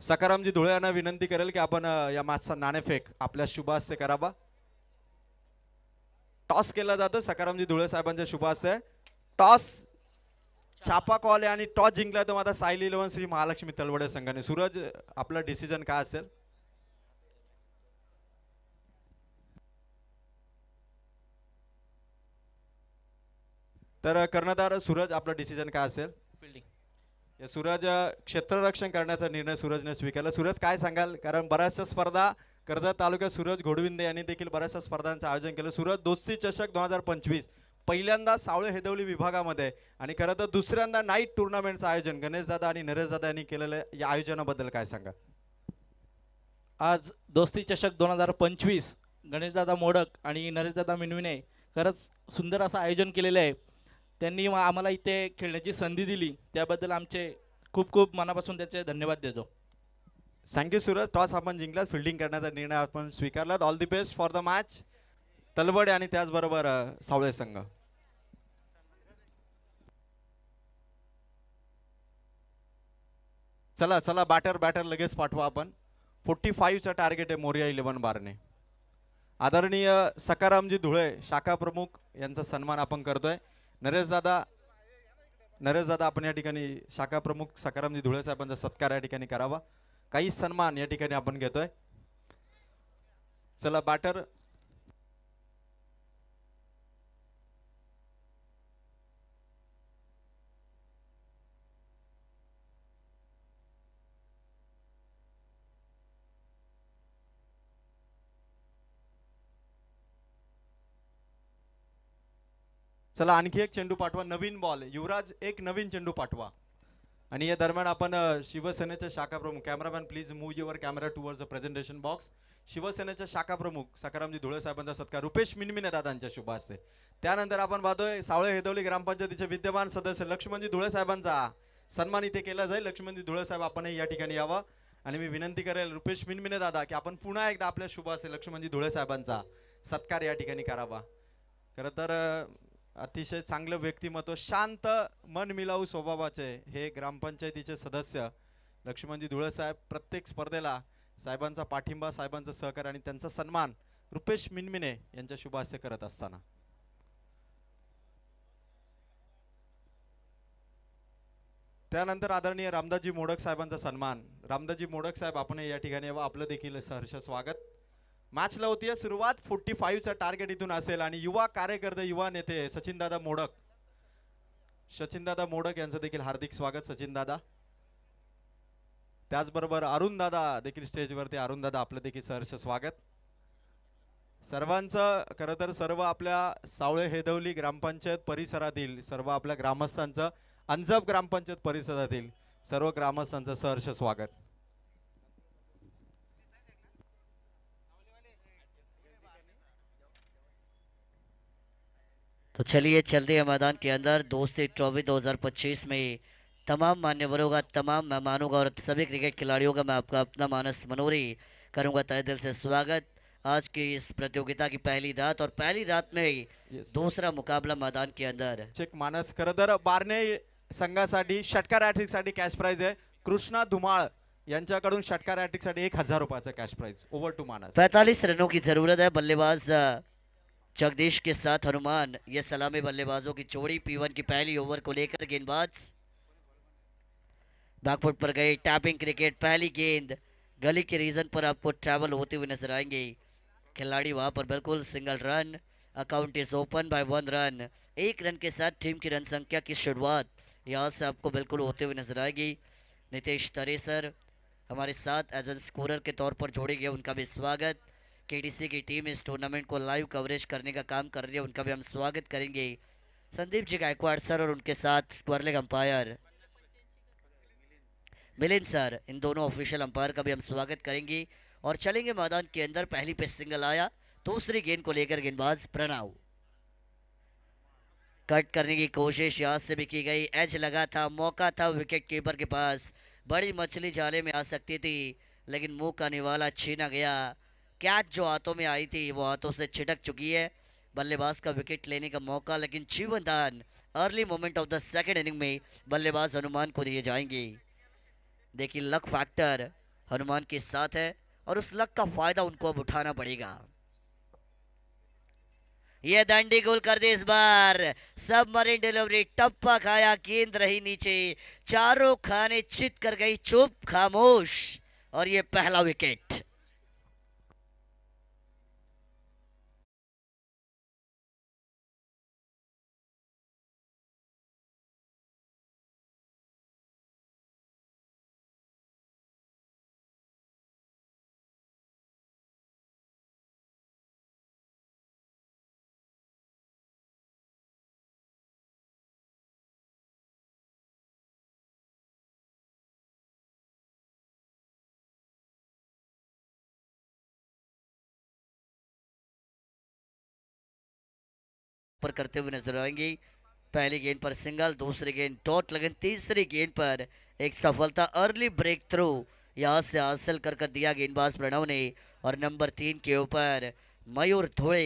S1: सकारामजी धुळे यांना विनंती करेल की आपण या मॅचचा नाणेफेक आपल्या शुभ हस्ते करावा. टॉस केला जातो सकारामजी धुळे साहेबांच्या शुभ हस्ते. टॉस छापा कॉल आहे आणि टॉस जिंकला तो आता सायली 11 श्री महालक्ष्मी तळवडे संघाने. सूरज आपला डिसिजन काय असेल? तर कर्णधार सूरज आपला डिसिजन काय असेल? फिल्डिंग. सूरज क्षेत्ररक्षण करण्याचा निर्णय सूरजने स्वीकारला. सूरज काय सांगाल? कारण बऱ्याचशा स्पर्धा कर्जत तालुक्यात सूरज घोडविंदे यांनी देखील बऱ्याचशा स्पर्धांचं आयोजन केलं. सूरज दोस्ती चषक 2025 पहिल्यांदा सावळे हेदवली विभागामध्ये आणि खरं तर दुसऱ्यांदा नाईट टुर्नामेंटचं आयोजन गणेशदादा आणि नरेशदादा यांनी केलेलं या आयोजनाबद्दल काय सांगा?
S4: आज दोस्ती चषक 2025 गणेशदादा मोडक आणि नरेशदादा मिनविने खरंच सुंदर असं आयोजन केलेलं आहे. त्यांनी आम्हाला इथे खेळण्याची संधी दिली त्याबद्दल आमचे खूप खूप मनापासून त्याचे धन्यवाद देतो.
S1: थँक्यू सूरज. टॉस आपण जिंकलात, फिल्डिंग करण्याचा निर्णय आपण स्वीकारलात. All the best for the match Talawade आणि त्याचबरोबर सावळे संघ. चला चला बॅटर लगेच पाठवा आपण. 45चा टार्गेट आहे मोरिया 11 बारने. आदरणीय सकारामजी धुळे शाखा प्रमुख यांचा सन्मान आपण करतोय. नरेशदादा आपण या ठिकाणी शाखा प्रमुख सकारामजी धुळे साहेबांचा सत्कार या ठिकाणी करावा. काही सन्मान या ठिकाणी आपण घेतोय. चला बॅटर चला आणखी एक चेंडू पाठवा. नवीन बॉल युवराज एक नवीन चेंडू पाठवा. आणि या दरम्यान आपण शिवसेनेचे शाखा प्रमुख cameraman please move your camera towards the presentation box. शिवसेनेचे शाखा प्रमुख सकारामजी धुळे साहेबांचा सत्कार रुपेश मिनमिने दादांच्या शुभ हस्ते. त्यानंतर आपण पाहतोय सावळे हेदवली ग्रामपंचायतीचे विद्यमान सदस्य लक्ष्मणजी धुळे साहेबांचा सन्मान इथे केला जाईल. लक्ष्मणजी धुळे साहेब आपणही या ठिकाणी यावं आणि मी विनंती करेल रुपेश मिनमिने दादा की आपण पुन्हा एकदा आपल्या शुभ हस्ते लक्ष्मणजी धुळे साहेबांचा सत्कार या ठिकाणी करावा. खरं तर अतिशय चांगलं व्यक्तिमत्व, शांत मन मिलावू स्वभावाचे हे ग्रामपंचायतीचे सदस्य लक्ष्मणजी धुळे साहेब प्रत्येक स्पर्धेला साहेबांचा पाठिंबा, साहेबांचं सहकार्य आणि त्यांचा सन्मान रुपेश मिनमिने यांच्या शुभ हस्ते करत असताना. त्यानंतर आदरणीय रामदासजी मोडक साहेबांचा सन्मान. रामदासजी मोडक साहेब आपण या ठिकाणी यावं, आपलं देखील सहर्ष स्वागत. मॅचला होतीये सुरुवात. 45चा टार्गेट इथून असेल आणि युवा कार्यकर्ते युवा नेते सचिनदादा मोडक यांचं देखील हार्दिक स्वागत. सचिनदादा त्याचबरोबर अरुणदादा देखील स्टेजवरती. अरुणदादा आपलं देखील सहर्ष स्वागत. सर्वांचं खरं तर सर्व आपल्या सावळे हेदवली ग्रामपंचायत परिसरातील सर्व आपल्या ग्रामस्थांचं, अंजप ग्रामपंचायत परिसरातील सर्व ग्रामस्थांचं सहर्ष स्वागत.
S2: तो चलिए चलते हैं मैदान के अंदर. दोस्ती ट्रॉफी 2025 में तमाम मान्यवरों का, तमाम मेहमानों का और सभी क्रिकेट खिलाड़ियों का मैं आपका अपना मानस मनोरी करूंगा तहे दिल से स्वागत. आज की इस प्रतियोगिता की पहली रात और पहली रात में ही दूसरा मुकाबला मैदान के अंदर.
S1: चेक मानस खरं तर बारणे संघासाठी षटकार हॅट्रिकसाठी कॅश प्राइज आहे. कृष्णा धुमाळ यांच्याकडून षटकार हॅट्रिकसाठी 1000 रुपयाचा कॅश प्राइज. ओव्हर टू मानस.
S2: 45 रनों की जरूरत है. बल्लेबाज जगदीश के साथ हनुमान. ये सलामी बल्लेबाजों की जोड़ी. P1 की पहली ओवर को लेकर गेंदबाज बैकफुट पर गए. Tapping cricket. पहली गेंद गली के रीजन पर आपको ट्रैवल होते हुए नजर आएंगे. खिलाड़ी वहां पर बिल्कुल single run. Account is open by 1 run. 1 run के साथ टीम की रन संख्या की शुरुआत यहाँ से आपको बिल्कुल होते हुए नजर आएगी. नितेश तरेसर हमारे साथ एज एन स्कोरर के तौर पर जोड़े गए, उनका भी स्वागत. केटीसी की टीम इस टूर्नामेंट को लाइव कवरेज करने का काम कर रही है, उनका भी हम स्वागत करेंगे. संदीप जी गायकवाड़ सर और उनके साथ square leg umpire Milind sir, in दोनों ऑफिशियल अंपायर का भी हम स्वागत करेंगे. और चलेंगे मैदान के अंदर. पहली पे सिंगल आया. दूसरी गेंद को लेकर गेंदबाज प्रणव. कट करने की कोशिश यहाँ से भी की गई. एज लगा था, मौका था विकेट कीपर के पास. बड़ी मछली जाले में आ सकती थी. लेकिन मुंह का निवाला छीना गया। कैच जो हाथों में आई थी वो हाथों से छिटक चुकी है। बल्लेबाज का विकेट लेने का मौका, लेकिन जीवन दान early moment of the second inning में बल्लेबाज हनुमान को दिए जाएंगे। देखिए लक फैक्टर हनुमान के साथ है और उस लक का फायदा उनको अब उठाना पड़ेगा। ये दंडी गोल कर दे इस बार। सबमरीन डिलीवरी, टप्पा खाया, गेंद रही नीचे, चारों खाने चित कर गई चुप खामोश, और ये पहला विकेट। पर करते हुए नजर आएंगे। पहली गेंद पर सिंगल, दूसरी गेंद डॉट, लेकिन तीसरी गेंद पर एक सफलता अर्ली ब्रेक थ्रू यहां से हासिल कर दिया गेंदबाज प्रणव ने। और नंबर 3 के ऊपर मयूर धोड़े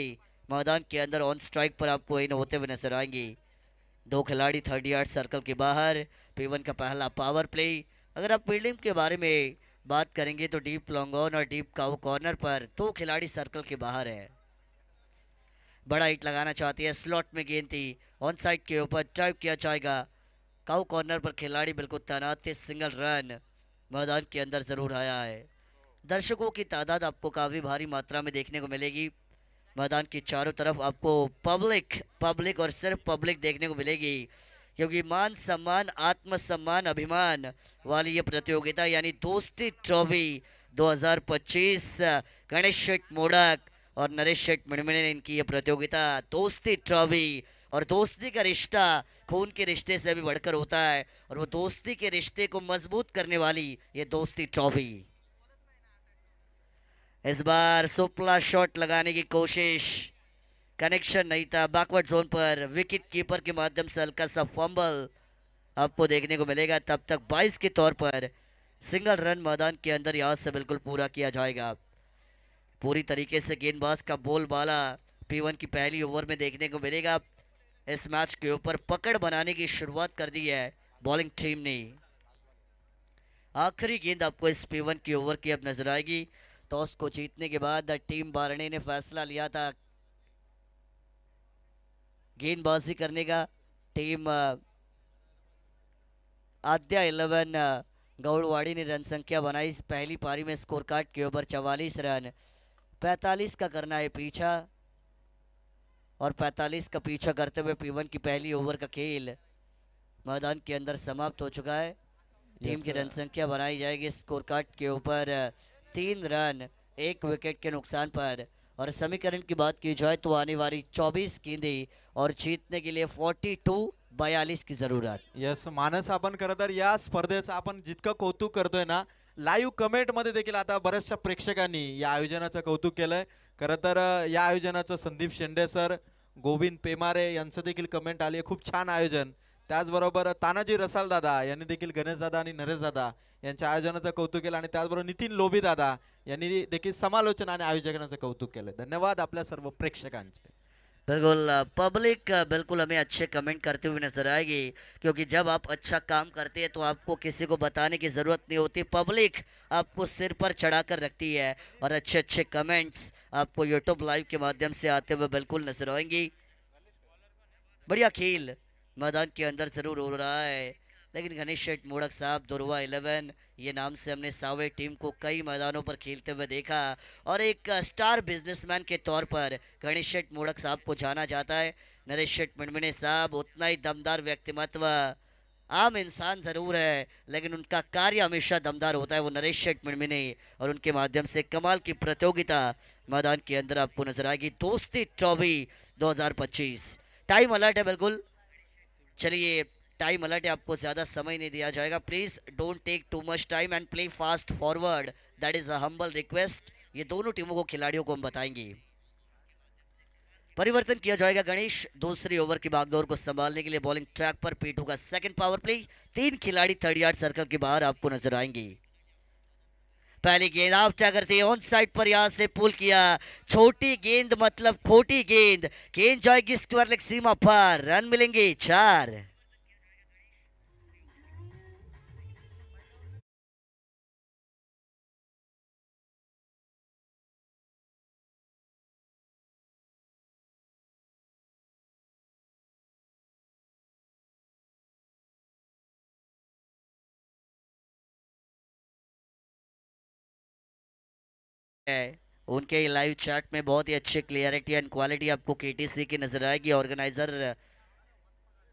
S2: मैदान के अंदर ऑन स्ट्राइक पर आपको इन होते हुए नजर आएंगे। दो खिलाड़ी 30 यार्ड सर्कल के बाहर। P1 का पहला पावर प्ले। अगर आप फील्डिंग के बारे में बात करेंगे तो डीप लॉन्ग ऑन और डीप काउ कॉर्नर पर दो खिलाड़ी सर्कल के बाहर है। बड़ा हिट लगाना चाहती है, स्लॉट में गेंद थी, ऑन साइड के ऊपर ड्राइव किया जाएगा। काउ कॉर्नर पर खिलाड़ी बिल्कुल तैनात थे, सिंगल रन मैदान के अंदर जरूर आया है। दर्शकों की तादाद आपको काफ़ी भारी मात्रा में देखने को मिलेगी। मैदान की चारों तरफ आपको पब्लिक और सिर्फ पब्लिक देखने को मिलेगी, क्योंकि मान सम्मान, आत्मसम्मान, अभिमान वाली ये प्रतियोगिता यानी दोस्ती ट्रॉफी 2025 गणेश शेठ मोडक और नरेश शेठ मिणमिणे ने इनकी ये प्रतियोगिता दोस्ती ट्रॉफी। और दोस्ती का रिश्ता खून के रिश्ते से भी बढ़कर होता है, और वो दोस्ती के रिश्ते को मजबूत करने वाली ये दोस्ती ट्रॉफी। इस बार सुपला शॉट लगाने की कोशिश, कनेक्शन नहीं था। बैकवर्ड जोन पर विकेट कीपर के माध्यम से हल्का सा फंबल आपको देखने को मिलेगा। तब तक 22 के तौर पर सिंगल रन मैदान के अंदर यहां से बिल्कुल पूरा किया जाएगा। पूरी तरीके से गेंदबाज का बोलबाला P1 की पहली ओवर में देखने को मिलेगा। इस मैच के ऊपर पकड़ बनाने की शुरुआत कर दी है बॉलिंग टीम ने। आखिरी गेंद आपको इस P1 की ओवर की अब नजर आएगी। टॉस को जीतने के बाद टीम बारणे ने फैसला लिया था गेंदबाजी करने का। टीम आद्या 11 गौड़वाड़ी ने रन संख्या बनाई पहली पारी में। स्कोर कार्ड के ऊपर 44 रन, 45 का करना है पीछा, और 45 का पीछा करते हुए P1 की पहली ओवर का खेल मैदान के अंदर समाप्त हो चुका है। टीम की रन संख्या बनाई जाएगी स्कोर कार्ड के ऊपर 3 रन 1 विकेट के नुकसान पर। और समीकरण की बात की जाए तो आने वाली 24 गेंदें और जीतने के लिए 42-42 की जरूरत।
S1: यस मानस, आपण खरं तर या स्पर्धेचं आपण जितकं कौतुक करतोय ना, लाईव्ह कमेंट मध्ये देखील आता बऱ्याचशा प्रेक्षकांनी या आयोजनाचं कौतुक केलंय। खरं तर या आयोजनाचं संदीप शेंडे सर, गोविंद पेमारे यांचं देखील कमेंट आली, खूप छान आयोजन। त्याचबरोबर तानाजी रसाल दादा यांनी देखील गणेश दादा आणि नरेश दादा यांच्या आयोजनाचं कौतुक केलं, आणि त्याचबरोबर नितीन लोभी दादा यांनी देखील समालोचन आणि आयोजकांचं कौतुक केलं। धन्यवाद आपल्या सर्व प्रेक्षकांचे।
S2: बिल्कुल पब्लिक बिल्कुल हमें अच्छे कमेंट करते हुए नजर आएगी, क्योंकि जब आप अच्छा काम करते हैं तो आपको किसी को बताने की ज़रूरत नहीं होती। पब्लिक आपको सिर पर चढ़ाकर रखती है, और अच्छे अच्छे कमेंट्स आपको यूट्यूब लाइव के माध्यम से आते हुए बिल्कुल नजर आएंगी। बढ़िया खेल मैदान के अंदर ज़रूर हो रहा है, लेकिन गणेश शेठ मोडक साहब, दुर्वा 11 ये नाम से हमने सावे टीम को कई मैदानों पर खेलते हुए देखा, और एक स्टार बिजनेसमैन के तौर पर गणेश शेठ मोडक साहब को जाना जाता है। नरेश शेठ मिणमिणे साहब उतना ही दमदार व्यक्तिमत्व, आम इंसान ज़रूर है लेकिन उनका कार्य हमेशा दमदार होता है, वो नरेश शेठ मिणमिणे, और उनके माध्यम से कमाल की प्रतियोगिता मैदान के अंदर आपको नजर आएगी। दोस्ती ट्रॉफी 2025 टाइम अलर्ट है बिल्कुल। चलिए टाइम अलर्ट है, आपको ज़्यादा समय नहीं दिया जाएगा। Please don't take too much time and play fast forward, that is a humble request. ये दोनों टीमों को, खिलाड़ियों को हम बताएंगे। परिवर्तन किया जाएगा गणेश दूसरी ओवर की भागदौड़ को संभालने के लिए। बॉलिंग ट्रैक पर P2 का सेकंड पावर प्ले, 3 खिलाड़ी 30 यार्ड सर्कल के बाहर आपको नजर आएंगे। पहली गेंद आउट करते ऑन साइड पर यहाँ से पुल किया, छोटी गेंद मतलब खोटी गेंद, गेंद जाएगी स्क्वायर लेग सीमा पर, रन मिलेंगे 4। उनके लाइव चैट में बहुत ही अच्छी क्लियरिटी एंड क्वालिटी आपको केटीसी की नजर आएगी। ऑर्गेनाइजर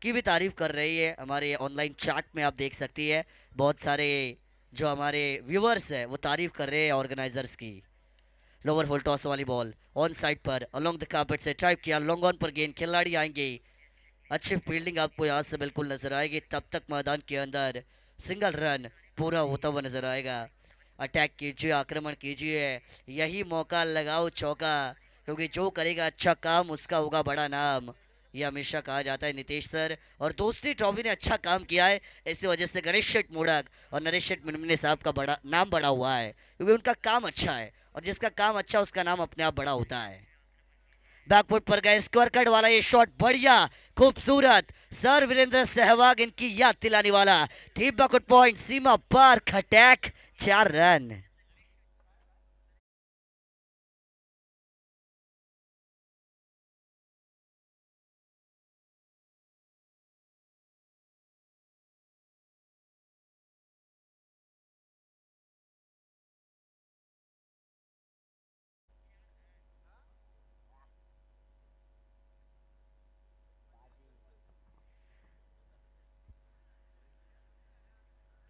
S2: की भी तारीफ कर रही है हमारे ऑनलाइन चैट में, आप देख सकती है बहुत सारे जो हमारे व्यूवर्स है वो तारीफ कर रहे हैं ऑर्गेनाइजर्स की। लोअर फुल टॉस वाली बॉल ऑन साइड पर अलोंग द कार्पेट से ट्राइप किया, लॉन्ग ऑन पर गेंद, खिलाड़ी आएंगे, अच्छी फील्डिंग आपको यहाँ से बिल्कुल नजर आएगी। तब तक मैदान के अंदर सिंगल रन पूरा होता हुआ नजर आएगा। अटैक कीजिए, आक्रमण कीजिए, यही मौका लगाओ चौका, क्योंकि जो करेगा अच्छा काम उसका होगा बड़ा नाम, ये हमेशा कहा जाता है नीतीश सर। और दोस्ती ट्रॉफी ने अच्छा काम किया है, इसी वजह से गणेश शेठ मोड़क और नरेश शेठ मिनमिने साहब का बड़ा नाम बड़ा हुआ है, क्योंकि उनका काम अच्छा है और जिसका काम अच्छा उसका नाम अपने आप बड़ा होता है। बैकफुट पर गए, स्क्वायर कट वाला ये शॉट बढ़िया खूबसूरत, सर वीरेंद्र सहवाग इनकी याद दिलाने वाला, डीप बैकफुट पॉइंट सीमा पार खटैक, 4 रन।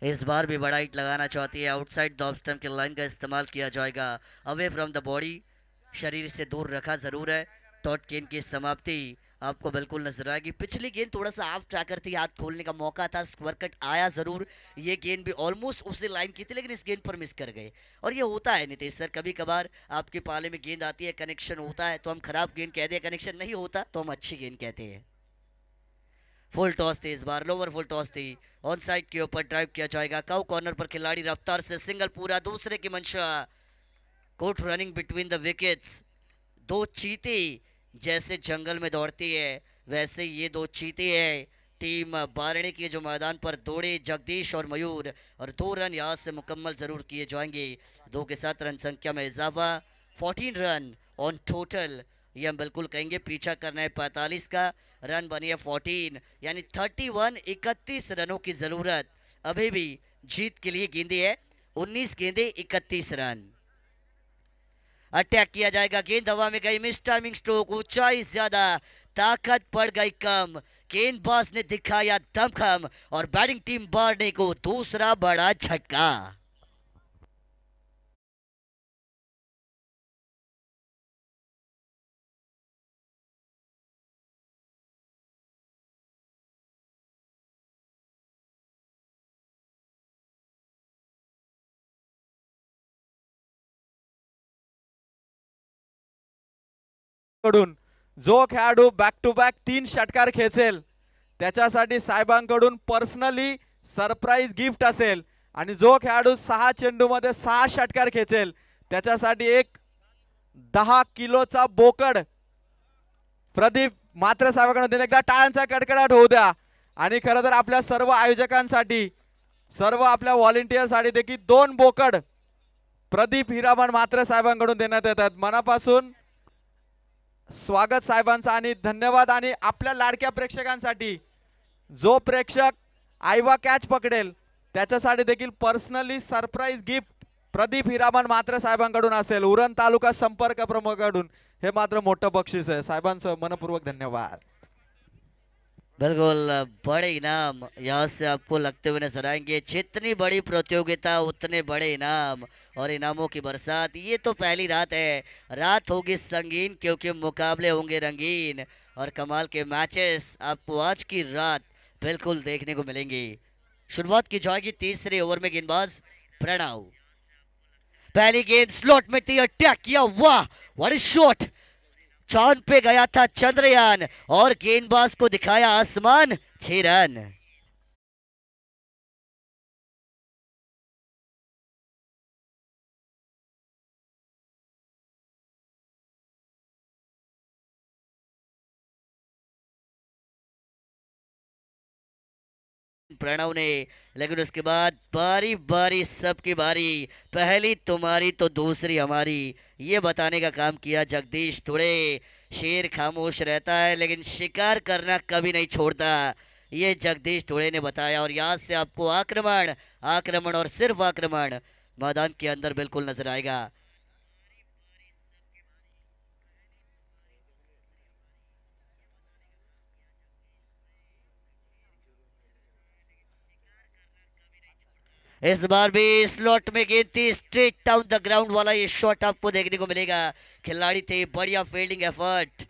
S2: इस बार भी बड़ा हिट लगाना चाहती है, आउटसाइड द ऑफ स्टंप की लाइन का इस्तेमाल किया जाएगा, अवे फ्रॉम द बॉडी, शरीर से दूर रखा जरूर है। टॉट गेंद की समाप्ति आपको बिल्कुल नजर आएगी। पिछली गेंद थोड़ा सा ऑफ ट्रैकर थी, हाथ खोलने का मौका था, स्क्वायर कट आया जरूर, ये गेंद भी ऑलमोस्ट उसी लाइन की थी, लेकिन इस गेंद पर मिस कर गए। और ये होता है नीतीश सर, कभी कभार आपके पाले में गेंद आती है, कनेक्शन होता है तो हम खराब गेंद कहते हैं, कनेक्शन नहीं होता तो हम अच्छी गेंद कहते हैं। फुल टॉस थी इस बार, लोअर फुल टॉस थी, ऑन साइड के ऊपर ड्राइव किया जाएगा, काउ कॉर्नर पर खिलाड़ी रफ्तार से सिंगल पूरा, दूसरे की मंशा, good running between the wickets. दो चीते जैसे जंगल में दौड़ती है वैसे ये दो चीते हैं। टीम बारणे की जो मैदान पर दौड़े जगदीश और मयूर, और 2 रन यहाँ से मुकम्मल जरूर किए जाएंगे, 2 के साथ रन संख्या में इजाफा, 14 रन ऑन टोटल, ये हम बिल्कुल कहेंगे। पीछा करना है 45 का, रन बनी है 14, यानी 31 रनों की जरूरत। अभी भी जीत के लिए गेंदे है 19 गेंदे 31 रन। अटैक किया जाएगा, गेंद हवा में गई, मिस टाइमिंग स्ट्रोक, ऊंचाई ज्यादा, ताकत पड़ गई कम, गेंदबाज ने दिखाया दमखम और बैटिंग टीम बारने को दूसरा बड़ा झटका।
S1: कडून जो खेळाडू बॅक टू बॅक 3 षटकार खेचेल त्याच्यासाठी साहेबांकडून पर्सनली सरप्राईज गिफ्ट असेल, आणि जो खेळाडू 6 चेंडूमध्ये 6 षटकार खेचेल त्याच्यासाठी एक 10 किलोचा बोकड प्रदीप मात्र साहेबांकडून एकदा टाळ्यांचा कडकडाट होऊ द्या। आणि खरं तर आपल्या सर्व आयोजकांसाठी, सर्व आपल्या व्हॉलेंटिअरसाठी देखील 2 बोकड प्रदीप हिरामण मात्र साहेबांकडून देण्यात येतात। मनापासून स्वागत साहेबांचा आणि धन्यवाद। आणि आपल्या लाडक्या प्रेक्षकांसाठी जो प्रेक्षक आयवा कॅच पकडेल त्याच्यासाठी देखील personally surprise gift Pradeep Hiraman मात्र साहेबांकडून असेल, उरण तालुका संपर्क प्रमुखाकडून। हे मात्र मोठं बक्षीस आहे, साहेबांचं मनपूर्वक धन्यवाद।
S2: बिल्कुल बड़े इनाम यहाँ से आपको लगते हुए नजर आएंगे, जितनी बड़ी प्रतियोगिता उतने बड़े इनाम और इनामों की बरसात। ये तो पहली रात है, रात होगी संगीन क्योंकि मुकाबले होंगे रंगीन, और कमाल के मैचेस आपको आज की रात बिल्कुल देखने को मिलेंगे। शुरुआत की जाएगी तीसरे ओवर में, गेंदबाज प्रणव, पहली गेंद स्लॉट में थी, अटैक किया, वाह व्हाट अ शॉट, चांद पे गया था चंद्रयान और गेंदबाज को दिखाया आसमान, 6 रन। प्रणव ने, लेकिन उसके बाद बारी बारी सबकी बारी, पहली तुम्हारी तो दूसरी हमारी, ये बताने का काम किया जगदीश तुड़े। शेर खामोश रहता है लेकिन शिकार करना कभी नहीं छोड़ता, ये जगदीश तुड़े ने बताया। और यहाँ से आपको आक्रमण, आक्रमण और सिर्फ आक्रमण मैदान के अंदर बिल्कुल नजर आएगा। इस बार भी स्लॉट में गेंद थी, स्ट्रेट डाउन द ग्राउंड वाला ये शॉट आपको देखने को मिलेगा। खिलाड़ी थे, बढ़िया फील्डिंग एफर्ट,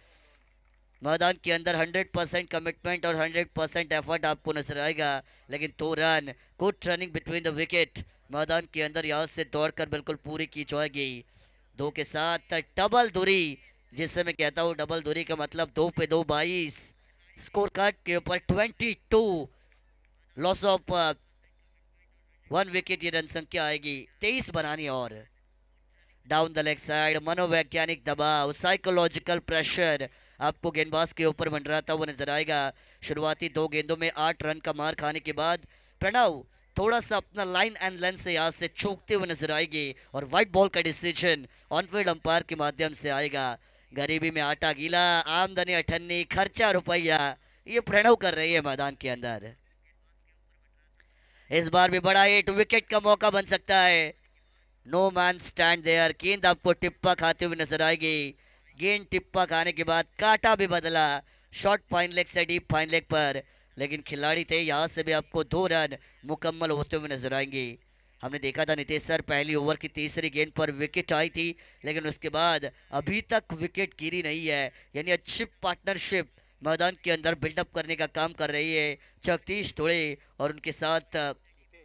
S2: मैदान के अंदर 100% कमिटमेंट और 100% एफर्ट आपको नजर आएगा। लेकिन 2 run, good running between the wicket, मैदान के अंदर यहाँ से दौड़कर बिल्कुल पूरी की जाएगी। 2 के साथ डबल दूरी, जिससे मैं कहता हूँ डबल दूरी का मतलब 2 पे 2 22। स्कोर कार्ड के ऊपर 22, लॉस ऑफ 1 विकेट ये रन संख्या आएगी। 23 बनानी और डाउन द लेग साइड, मनोवैज्ञानिक दबाव, साइकोलॉजिकल प्रेशर आपको गेंदबाज के ऊपर मंडराता हुआ नजर आएगा। शुरुआती 2 गेंदों में 8 रन का मार खाने के बाद प्रणव थोड़ा सा अपना लाइन एंड लेंथ से यहाँ से चूकते हुए नजर आएगी और व्हाइट बॉल का डिसीजन ऑनफील्ड अंपायर के माध्यम से आएगा। गरीबी में आटा गीला, आमदनी अठन्नी, खर्चा रुपया, ये प्रणव कर रही है मैदान के अंदर। इस बार भी बड़ा हिट, विकेट का मौका बन सकता है। नो मैन स्टैंड देयर, गेंद आपको टिप्पा खाते हुए नजर आएगी। गेंद टिप्पा खाने के बाद काटा भी बदला, शॉर्ट फाइन लेग से डीप फाइन लेग पर, लेकिन खिलाड़ी थे, यहाँ से भी आपको 2 रन मुकम्मल होते हुए नजर आएंगे। हमने देखा था नीतीश सर, पहली ओवर की तीसरी गेंद पर विकेट आई थी, लेकिन उसके बाद अभी तक विकेट गिरी नहीं है, यानी अच्छी पार्टनरशिप मैदान के अंदर बिल्डअप करने का काम कर रही है जगदीश तुड़े और उनके साथ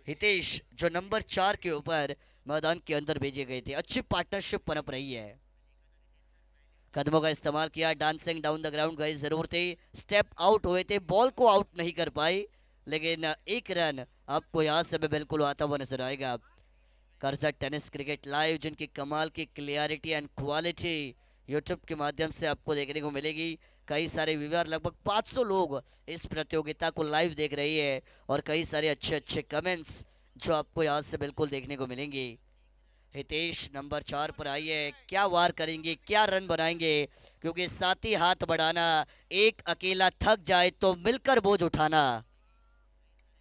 S2: हितेश, जो नंबर 4 के ऊपर मैदान के अंदर भेजे गए थे। अच्छी पार्टनरशिप पनप रही है। कदमों का इस्तेमाल किया, डांसिंग डाउन द ग्राउंड गए जरूर थे, स्टेप आउट हुए थे, बॉल को आउट नहीं कर पाए, लेकिन 1 रन आपको यहाँ से भी बिल्कुल आता हुआ नजर आएगा। कर्जत टेनिस क्रिकेट लाइव, जिनकी कमाल की क्लियरिटी एंड क्वालिटी यूट्यूब के माध्यम से आपको देखने को मिलेगी। कई सारे व्यूअर, लगभग 500 लोग इस प्रतियोगिता को लाइव देख रही है और कई सारे अच्छे अच्छे कमेंट्स जो आपको यहाँ से बिल्कुल देखने को मिलेंगे। हितेश नंबर 4 पर आई है, क्या वार करेंगे, क्या रन बनाएंगे, क्योंकि साथी हाथ बढ़ाना, एक अकेला थक जाए तो मिलकर बोझ उठाना,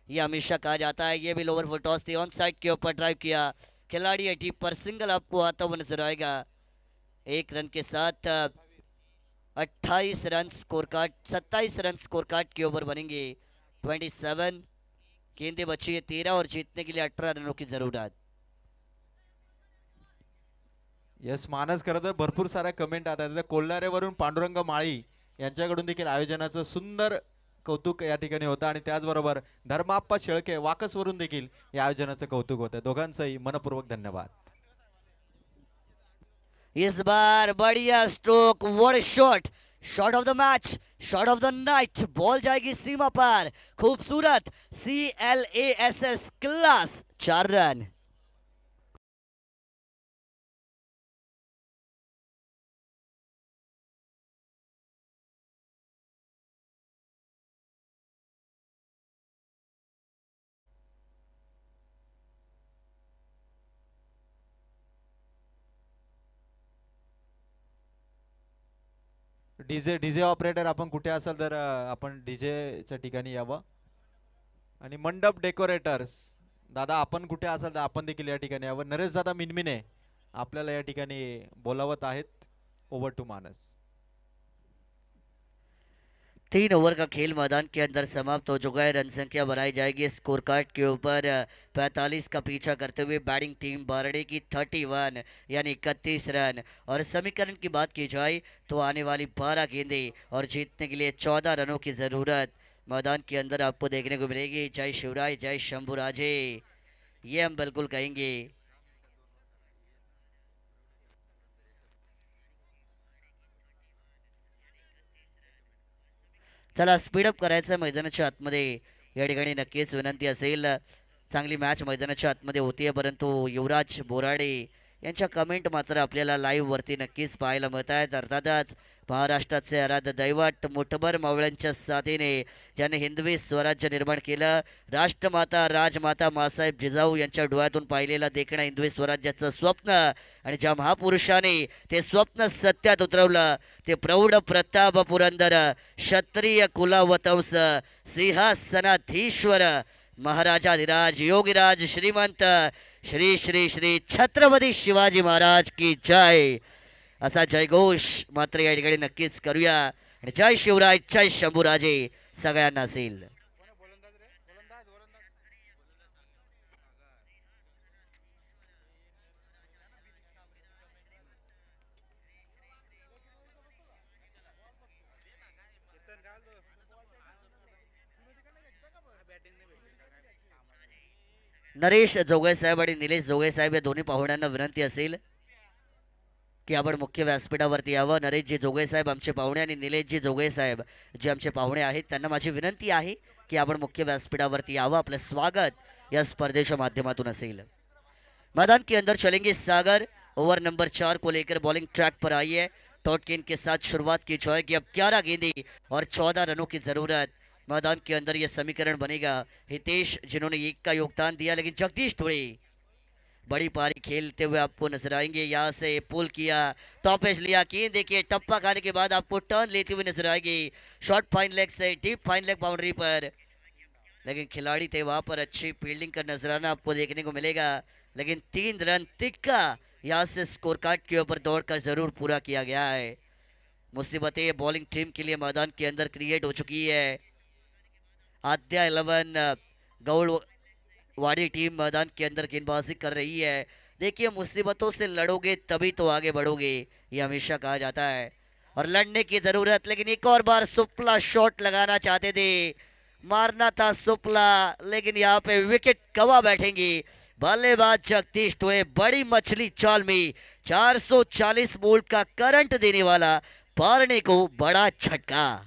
S2: ये हमेशा कहा जाता है। ये भी लोअर फुल टॉस थी, ऑन साइड के ऊपर ड्राइव किया, खिलाड़ी है डीप पर, सिंगल आपको आता हुआ नजर आएगा। 1 रन के साथ 28 run score card, 27 run score card के ओवर बनेंगे। 27 गेंदे बची है 13 और जीतने के लिए 18 रनों की जरूरत।
S1: यस मानस, खरं तर भरपूर साऱ्या कमेंट आता आहेत. कोल्हारेवरून पांडुरंग माळी यांच्याकडून देखील आयोजनाचं सुंदर कौतुक या ठिकाणी होतं आणि त्याचबरोबर धर्माप्पा शेळके वाकसवरून देखील या आयोजनाचं कौतुक होतं. दोघांचंही मनपूर्वक धन्यवाद.
S2: इस बार बढ़िया stroke, word shot, shot of the match, shot of the Knight, ball जाएगी सीमा पार, खूबसूरत CLASS class, 4 run.
S1: DJ DJ operator आपण कुठे असाल तर आपण डीजेच्या ठिकाणी यावं. आणि मंडप डेकोरेटर्स दादा आपण कुठे असाल तर आपण देखील या ठिकाणी यावं. नरेश दादा मिनमिने आपल्याला या ठिकाणी बोलावत आहेत. ओव्हर टू मानस.
S2: 3 ओवर का खेल मैदान के अंदर समाप्त हो चुका है। रन संख्या बनाई जाएगी स्कोर कार्ड के ऊपर 45 का पीछा करते हुए बैटिंग टीम बारडे की 31 यानी 31 रन। और समीकरण की बात की जाए तो आने वाली 12 गेंदे और जीतने के लिए 14 रनों की ज़रूरत मैदान के अंदर आपको देखने को मिलेगी। जय शिवराय, जय शंभुराजे, ये हम बिल्कुल कहेंगे। चला स्पीडअप करायचं मैदानाच्या आतमध्ये, या ठिकाणी नक्कीच विनंती असेल. चांगली मॅच मैदानाच्या आतमध्ये होतीये, परंतु युवराज बोराडे यांच्या कमेंट मात्र आपल्याला लाईव्ह वरती नक्कीच पाहायला मिळत आहेत. अर्थातच महाराष्ट्राचे आराध्य दैवत मुठभर मावळ्यांच्या साथीने ज्याने हिंदवी स्वराज्य निर्माण केलं, राष्ट्रमाता राजमाता मासाहेब जिजाऊ यांच्या डोळ्यातून पाहिलेलं देखणं हिंदवी स्वराज्याचं स्वप्न आणि ज्या महापुरुषाने ते स्वप्न सत्यात उतरवलं ते प्रौढ प्रताप पुरंदर क्षत्रिय कुलावतंस सिंहासनाधीश्वर महाराजाधिराज योगीराज श्रीमंत श्री श्री श्री छत्रपती शिवाजी महाराज की जय असा जयघोष मात्र या ठिकाणी नक्कीच करूया. आणि जय शिवराय जय शंभूराजे सगळ्यांना असेल. नरेश जोगळे साहेब आणि निलेश जोगळे साहेब या दोन्ही पाहुण्यांना विनंती असेल की आपण मुख्य व्यासपीठावरती यावं. नरेशजी जोगळे साहेब आमचे पाहुणे आणि निलेशजी जोगळे साहेब जे आमचे पाहुणे आहेत त्यांना माझी विनंती आहे की आपण मुख्य व्यासपीठावरती यावं. आपलं स्वागत या स्पर्धेच्या माध्यमातून असेल. मैदान के अंदर चलेंगे सागर. ओवर नंबर 4 को लेकर बॉलिंग ट्रैक पर आई है. टॉट गेंद के साथ शुरुआत की जाएगी. अब 11 गेंदें और 14 रनों की जरूरत. मैदान के अंदर यह समीकरण बनेगा. हितेश जिन्होंने 1 का योगदान दिया, लेकिन जगदीश थोड़ी बड़ी पारी खेलते हुए आपको नजर आएंगे. यहाँ से पुल किया, टॉप एज लिया कि देखिए टप्पा खाने के बाद आपको टर्न लेते हुए नजर आएगी. शॉर्ट फाइन लेग से डीप फाइन लेग बाउंड्री पर, लेकिन खिलाड़ी थे वहां पर अच्छी फील्डिंग का नजराना आपको देखने को मिलेगा. लेकिन 3 रन तिक्का यहाँ से स्कोर कार्ड के ऊपर दौड़कर जरूर पूरा किया गया है. मुसीबतें बॉलिंग टीम के लिए मैदान के अंदर क्रिएट हो चुकी है. आद्या 11 गौड़वाड़ी टीम मैदान के अंदर गेंदबाजी कर रही है. देखिए मुसीबतों से लड़ोगे तभी तो आगे बढ़ोगे, ये हमेशा कहा जाता है और लड़ने की जरूरत. लेकिन एक और बार सुपला शॉट लगाना चाहते थे, मारना था सुपला, लेकिन यहाँ पे विकेट गवा बैठेंगी. बल्लेबाज जगदीश टोए बड़ी मछली चाल में 440 वोल्ट का करंट देने वाला पारने को बड़ा झटका.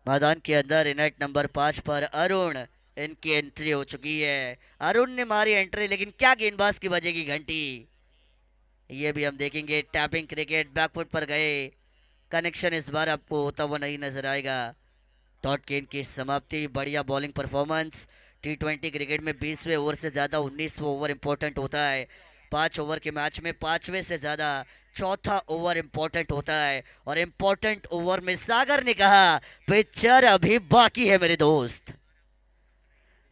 S2: मैदान के अंदर नेट नंबर 5 पर अरुण, इनकी एंट्री हो चुकी है. अरुण ने मारी एंट्री, लेकिन क्या गेंदबाज की बजेगी घंटी, ये भी हम देखेंगे. टैपिंग क्रिकेट बैकफुट पर गए, कनेक्शन इस बार आपको होता हुआ नहीं नजर आएगा. टॉट गेंद की समाप्ति, बढ़िया बॉलिंग परफॉर्मेंस. T20 क्रिकेट में 20वें ओवर से ज़्यादा 19वां ओवर इंपॉर्टेंट होता है. 5 ओवर के मैच में 5वें से ज़्यादा चौथा ओवर इंपॉर्टेंट होता है. और इंपॉर्टेंट ओवर में सागर ने कहा पिक्चर अभी बाकी है मेरे दोस्त.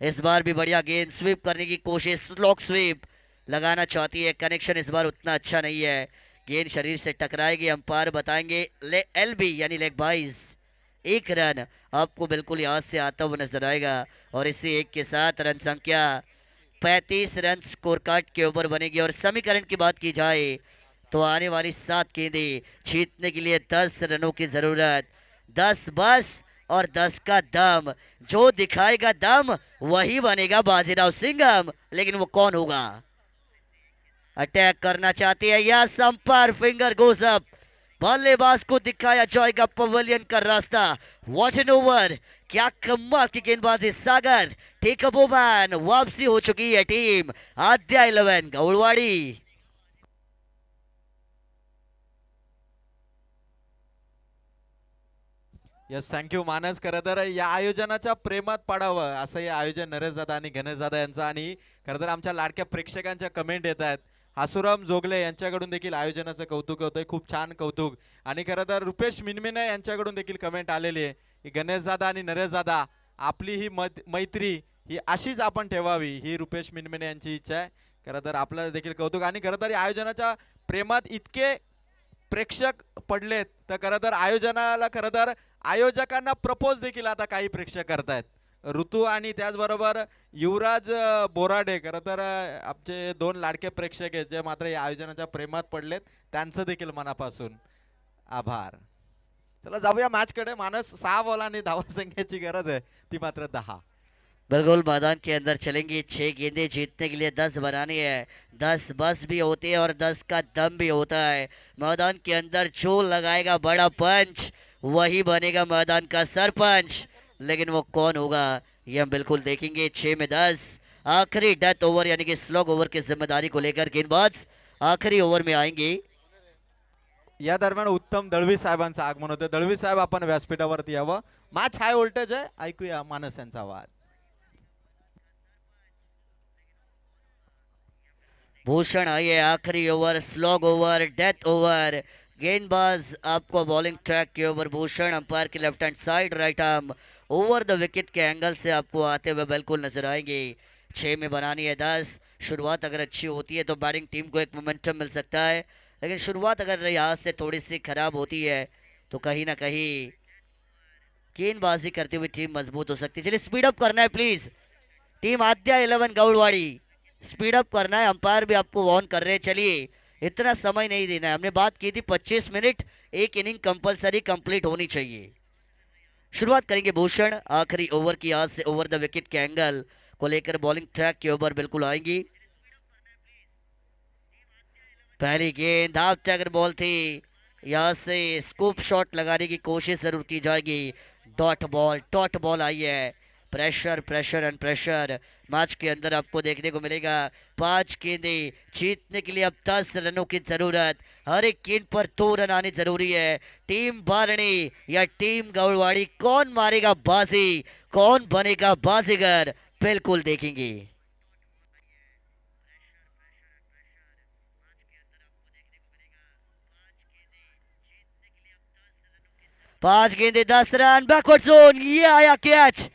S2: इस बार भी बढ़िया गेंद, स्वीप करने की कोशिश, स्लॉक स्वीप लगाना चाहती है. कनेक्शन इस बार उतना अच्छा नहीं है, गेंद शरीर से टकराएगी. अंपायर बताएंगे LB यानी लेग बाइज. 1 रन आपको बिल्कुल यहाँ से आता हुआ नजर आएगा. और इसी 1 के साथ रन संख्या 35 रन स्कोर कार्ड के ऊपर बनेगी. और समीकरण की बात की जाए तो आने वाली 7 गेंदें जीतने के लिए 10 रनों की जरूरत. 10 बस और 10 का दम. जो दिखाएगा दम वही बनेगा बाजीराव सिंघम, लेकिन वो कौन होगा? अटैक करना चाहती है या संपर, फिंगर गोज अप. बल्लेबाज को दिखाया जाएगा पवेलियन का रास्ता. वॉट एन ओवर, क्या कमाल की गेंदबाजी. सागर टेक अ वुमन, वापसी हो चुकी है team Aadya 11 Godwari.
S1: Yes, thank you मानस. खरं तर या आयोजनाच्या प्रेमात पडावं असं हे आयोजन नरेशदादा आणि गणेशदादा यांचं. आणि खरं तर आमच्या लाडक्या प्रेक्षकांच्या कमेंट येत आहेत. हासुराम जोगले यांच्याकडून देखील आयोजनाचं कौतुक होतंय, खूप छान कौतुक. आणि खरं तर रुपेश मिनमिने यांच्याकडून देखील कमेंट आलेली आहे की गणेशदादा आणि नरेशदादा आपली ही मैत्री ही अशीच आपण ठेवावी, ही रुपेश मिनमिने यांची इच्छा आहे. खरं तर आपलं देखील कौतुक. आणि खरं तर या आयोजनाच्या प्रेमात इतके प्रेक्षक पडलेत तर खरं तर आयोजनाला खरं तर आयोजकांना प्रपोज देखील आता काही प्रेक्षक करतायत. ऋतू आणि त्याचबरोबर युवराज बोराडे. खरं तर आमचे दोन लाडके प्रेक्षक आहेत जे मात्र या आयोजनाच्या प्रेमात पडलेत, त्यांचं देखील मनापासून आभार. चला जाऊया मॅच कडे. मानस 6 बॉलांनी धावसंख्येची गरज आहे, ती मात्र 10.
S2: बिल्कुल मैदान के अंदर चलेंगी. 6 गेंदें जीतने के लिए 10 बनानी है. 10 बस भी होती है और 10 का दम भी होता है. मैदान के अंदर जो लगाएगा बड़ा पंच वही बनेगा मैदान का सरपंच. लेकिन वो कौन होगा ये हम बिल्कुल देखेंगे. 6 में 10. आखिरी डेथ ओवर यानी कि स्लॉग ओवर की जिम्मेदारी को लेकर गेंदबाज आखिरी ओवर में आएंगे.
S1: या दरम्यान उत्तम दळवी साहेबांचं आगमन होतं. दळवी साहेब आपण व्यासपीठावरती यावं. मॅच हाय व्होल्टेज आहे, ऐकूया मानस यांचा आवाज.
S2: भूषण आइए. आखिरी over, slog over, death over. गेंदबाज आपको बॉलिंग ट्रैक के ऊपर भूषण अंपायर की left hand side right arm over the wicket के एंगल से आपको आते हुए बिल्कुल नजर आएंगे. 6 में बनानी है 10. शुरुआत अगर अच्छी होती है तो बैटिंग टीम को एक मोमेंटम मिल सकता है, लेकिन शुरुआत अगर यहाँ से थोड़ी सी खराब होती है तो कहीं ना कहीं गेंदबाजी करती हुई टीम मजबूत हो सकती है. चलिए स्पीड अप करना है please. Team Aadya 11 Gaudwadi, speed up करना है. अंपायर भी आपको वार्न कर रहे हैं. चलिए इतना समय नहीं देना है. हमने बात की थी 25 मिनट, एक इनिंग कंपलसरी कंप्लीट होनी चाहिए. शुरुआत करेंगे भूषण. आखिरी ओवर की आज से ओवर द विकेट के एंगल को लेकर बॉलिंग ट्रैक के ऊपर बिल्कुल आएंगी. पहली गेंद हाफ टैगर बॉल थी. यहाँ से स्कूप शॉट लगाने की कोशिश जरूर की जाएगी. डॉट बॉल आई है. Pressure pressure and pressure match के अंदर आपको देखने को मिलेगा. 5 गेंदें जीतने के लिए अब 10 रनों की जरूरत. हर एक गेंद पर 2 रन आने जरूरी है. टीम बारणी या टीम गौड़वाड़ी, कौन मारेगा बाजी, कौन बनेगा बाजीगर, बिल्कुल देखेंगे. 5 गेंदे 10 रन. बैकवर्ड जोन, ये आया कैच,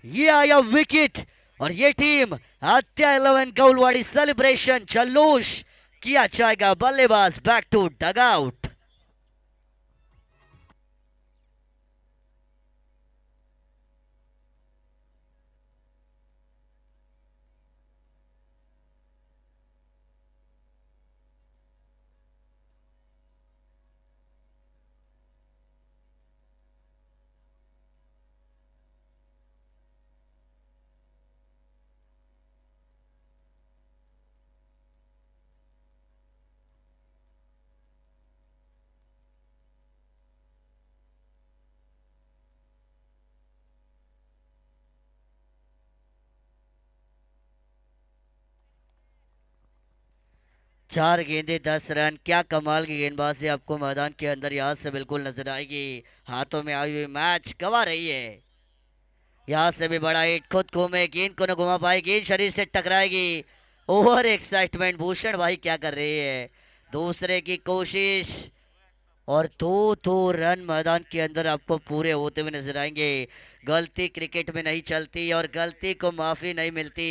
S2: ये आया विकेट और ये टीम आद्या 11 गौलवाड़ी सेलिब्रेशन जल्लोष किया जाएगा. बल्लेबाज बैक टू डगआउट. चार गेंदे 10 रन. क्या कमाल की गेंदबाजी आपको मैदान के अंदर यहाँ से बिल्कुल नजर आएगी. हाथों में आई हुई मैच गवा रही है. यहाँ से भी बड़ा हिट, खुद घूमे, गेंद को न घुमा पाए, गेंद शरीर से टकराएगी. Over excitement. भूषण भाई क्या कर रहे हैं, दूसरे की कोशिश और 2 रन मैदान के अंदर आपको पूरे होते हुए नजर आएंगे. गलती क्रिकेट में नहीं चलती और गलती को माफी नहीं मिलती,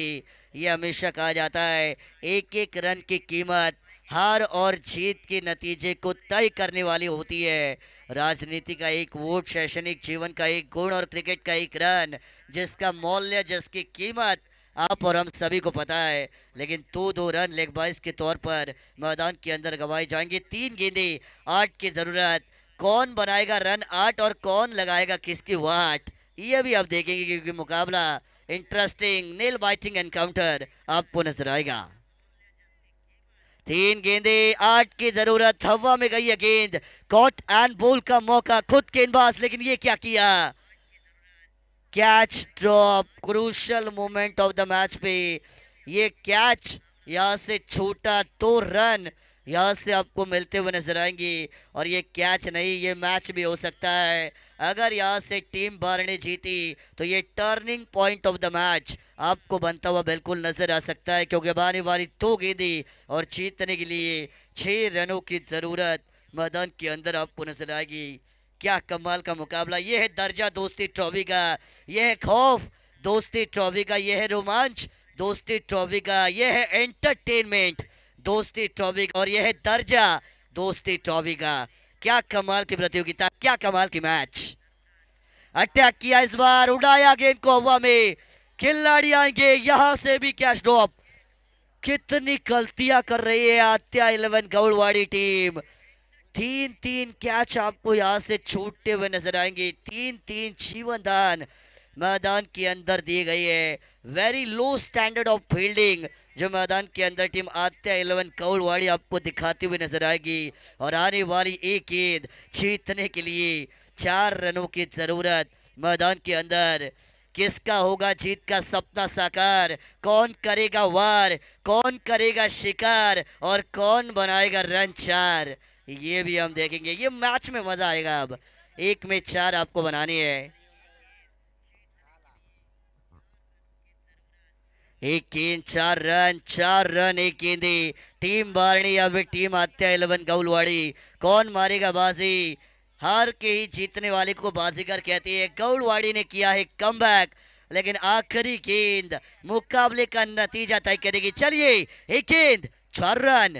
S2: ये हमेशा कहा जाता है. एक एक रन की कीमत हार और जीत के नतीजे को तय करने वाली होती है. राजनीति का एक वोट, शैक्षणिक जीवन का एक गुण और क्रिकेट का एक रन, जिसका मूल्य, जिसकी कीमत आप और हम सभी को पता है. लेकिन 2 रन लेग बाइस के तौर पर मैदान के अंदर गंवाए जाएंगे. 3 गेंदे 8 की जरूरत. कौन बनाएगा रन 8 और कौन लगाएगा किसकी वाट, ये भी आप देखेंगे क्योंकि मुकाबला इंटरेस्टिंग, नेल बाइटिंग एनकाउंटर आपको नजर आएगा. 3 गेंदे 8 की जरूरत. हवा में गई है गेंद, कॉट एंड बोल का मौका, खुद गेंदबाज, लेकिन ये क्या किया, catch drop. Crucial moment of the match पे ये कैच यहाँ से छूटा. 2 रन यहाँ से आपको मिलते हुए नजर आएंगे और ये कैच नहीं, ये मैच भी हो सकता है. अगर यहाँ से टीम बारणे जीती तो ये turning point of the match आपको बनता हुआ बिल्कुल नजर आ सकता है, क्योंकि आने वाली 2 गेंदी और जीतने के लिए 6 रनों की जरूरत मैदान के अंदर आपको नजर आएगी. क्या कमाल का मुकाबला. यह है दर्जा दोस्ती ट्रॉफी का, यह है खौफ दोस्ती ट्रॉफी का, यह है रोमांच दोस्ती ट्रॉफी का, यह है एंटरटेनमेंट दोस्ती ट्रॉफी का और यह है दर्जा दोस्ती ट्रॉफी का. क्या कमाल की प्रतियोगिता, क्या कमाल की मैच. अटैक किया इस बार, उड़ाया गेंद को हवा में, खिलाड़ी आएंगे यहां से भी कैच ड्रॉप। कितनी गलतियां कर रही है आत्या 11 गौड़वाड़ी टीम। 3-3 कैच आपको यहां से छूटते हुए नजर आएंगे। 3-3 जीवनदान मैदान के अंदर दी गई है। Very low standard of fielding जो मैदान के अंदर टीम आत्या 11 कौड़वाड़ी आपको दिखाती हुई नजर आएगी। और आने वाली एक गेंद जीतने के लिए 4 रनों की जरूरत मैदान के अंदर। किसका होगा जीत का सपना साकार, कौन करेगा वार, कौन करेगा शिकार और कौन बनाएगा रन 4, ये भी हम देखेंगे। ये मैच में मजा आएगा। अब 1 में 4 आपको बनानी है। एक गेंद 4 रन, 4 रन एक गेंदे। टीम बारणी या फिर टीम आत्या 11 गौलवाड़ी, कौन मारेगा बाजी? हार के ही जीतने वाले को बाजीगर कहती है। गौलवाड़ी ने किया है कमबैक, लेकिन आखिरी गेंद मुकाबले का नतीजा तय करेगी। चलिए, एक गेंद 4 रन,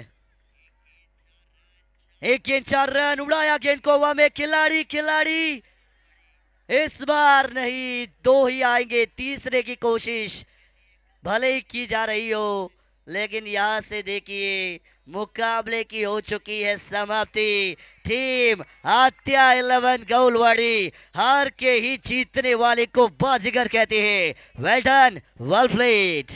S2: एक गेंद 4 रन, उड़ाया गेंद को हवा में, खिलाड़ी खिलाड़ी इस बार नहीं, 2 ही आएंगे। तीसरे की कोशिश भले ही की जा रही हो, लेकिन यहां से देखिए मुकाबले की हो चुकी है समाप्ति। टीम आत्या 11 गौलवाड़ी हार के ही जीतने वाले को बाजीगर कहते हैं। वेल डन, वेल प्लेड।